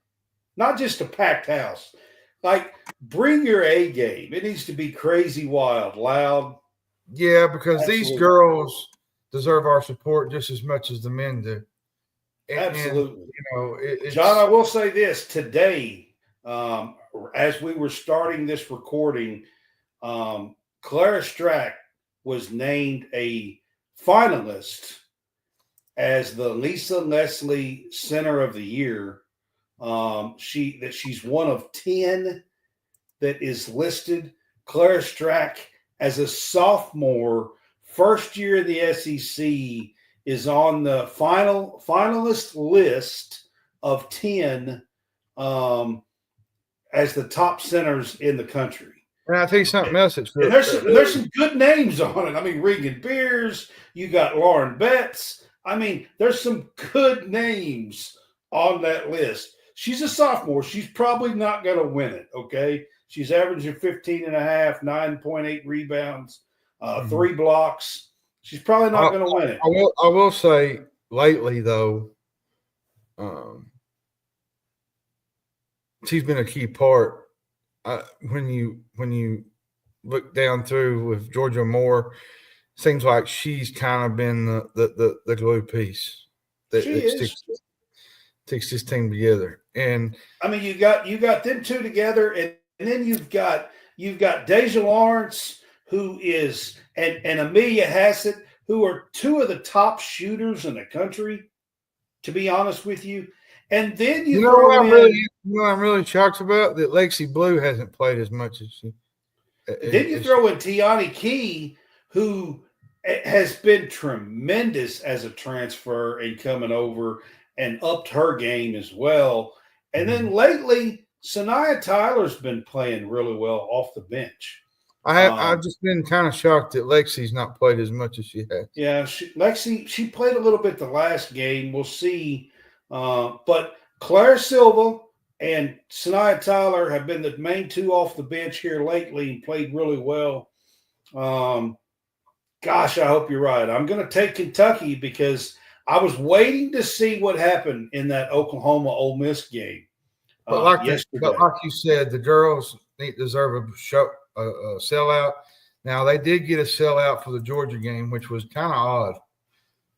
Not just a packed house. Like, bring your A game. It needs to be crazy wild, loud. Yeah, because Absolutely. These girls deserve our support just as much as the men do. Absolutely. And, John, I will say this. Today, as we were starting this recording, Clara Strack was named a finalist as the Lisa Leslie Center of the Year. She's one of 10 that is listed. Clara Strack, as a sophomore, first year in the SEC, is on the finalist list of 10 as the top centers in the country. And I'll tell you something else. There's some good names on it. I mean, Regan Beers, you got Lauren Betts. I mean, there's some good names on that list. She's a sophomore. She's probably not going to win it, okay? She's averaging 15 and a half, 9.8 rebounds, 3 blocks. She's probably not going to win it. I will say lately, though, she's been a key part. When you look down through with Georgia Moore, seems like she's kind of been the glue piece that sticks this team together. And I mean, you got them two together, and then you've got Deja Lawrence, who is and Amelia Hassett, who are 2 of the top shooters in the country, to be honest with you. And then you know what I'm really shocked about? That Lexi Blue hasn't played as much as she. Then you throw in Tiani Key, who has been tremendous as a transfer and coming over and upped her game as well. And then lately, Sanaya Tyler's been playing really well off the bench. I've just been kind of shocked that Lexi's not played as much as she has. Yeah, Lexi played a little bit the last game. We'll see. But Claire Silva and Sanaya Tyler have been the main 2 off the bench here lately and played really well. Gosh, I hope you're right. I'm going to take Kentucky because I was waiting to see what happened in that Oklahoma-Ole Miss game. But like you said, the girls deserve a sellout. Now, they did get a sellout for the Georgia game, which was kind of odd.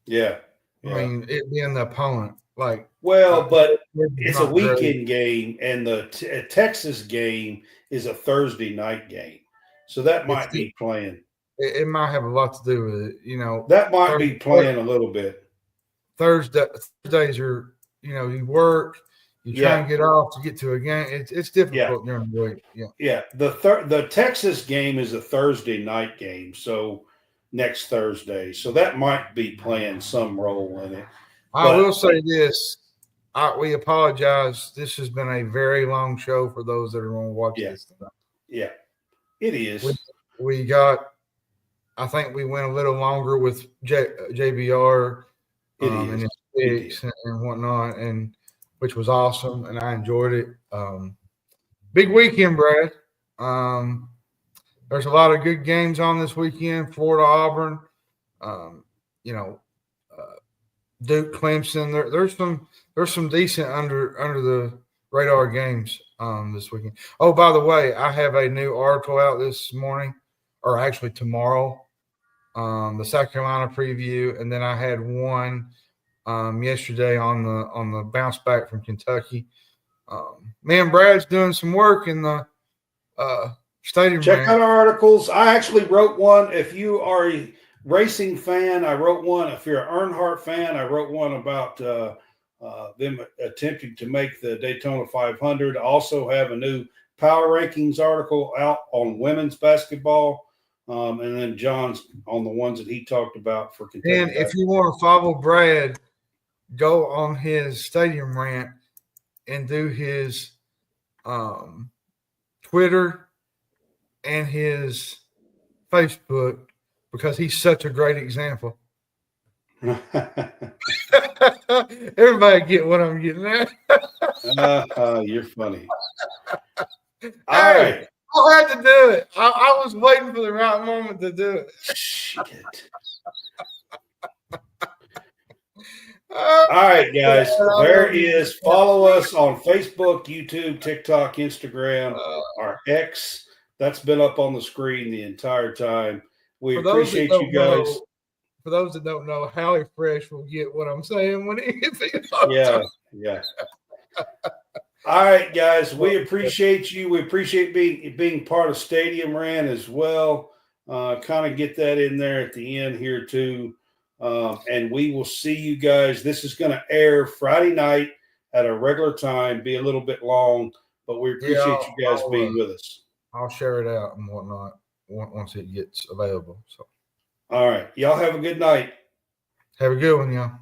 Yeah. I mean, it being the opponent. But it's a weekend game, and the Texas game is a Thursday night game. So that might be playing. It might have a lot to do with it, That might be playing a little bit. Thursdays are, you work, you try and get off to get to a game. It's difficult during the week. Yeah. Yeah. The Texas game is a Thursday night game, so next Thursday. So that might be playing some role in it. I will say this. We apologize. This has been a very long show for those that are going to watch this tonight. Yeah, it is. We got – I think we went a little longer with JBR and his picks and whatnot, which was awesome, and I enjoyed it. big weekend, Brad. There's a lot of good games on this weekend. Florida, Auburn. You know, Duke, Clemson. There's some decent under the radar games this weekend. Oh, by the way, I have a new article out this morning, or actually tomorrow. The South Carolina preview, and then I had one yesterday on the bounce back from Kentucky. Man, Brad's doing some work in the stadium. Check out our articles. I actually wrote one. If you are a racing fan, I wrote one. If you're an Earnhardt fan, I wrote one about them attempting to make the Daytona 500. I also have a new power rankings article out on women's basketball. And then John's on the ones that he talked about for Kentucky. And if you want to follow Brad, go on his stadium rant and do his Twitter and his Facebook, because he's such a great example. Everybody get what I'm getting at. You're funny. All right. I had to do it. I was waiting for the right moment to do it. Shit. All right, guys. There is. Follow us on Facebook, YouTube, TikTok, Instagram, our X. That's been up on the screen the entire time. We appreciate you guys. For those that don't know, Hallie Fresh will get what I'm saying when he gets it. Yeah. All right, guys. We appreciate you. We appreciate being part of Stadium Rant as well. Kind of get that in there at the end here too. And we will see you guys. This is going to air Friday night at a regular time, be a little bit long, but we appreciate you guys being with us. I'll share it out and whatnot once it gets available. So, all right. Y'all have a good night. Have a good one, y'all.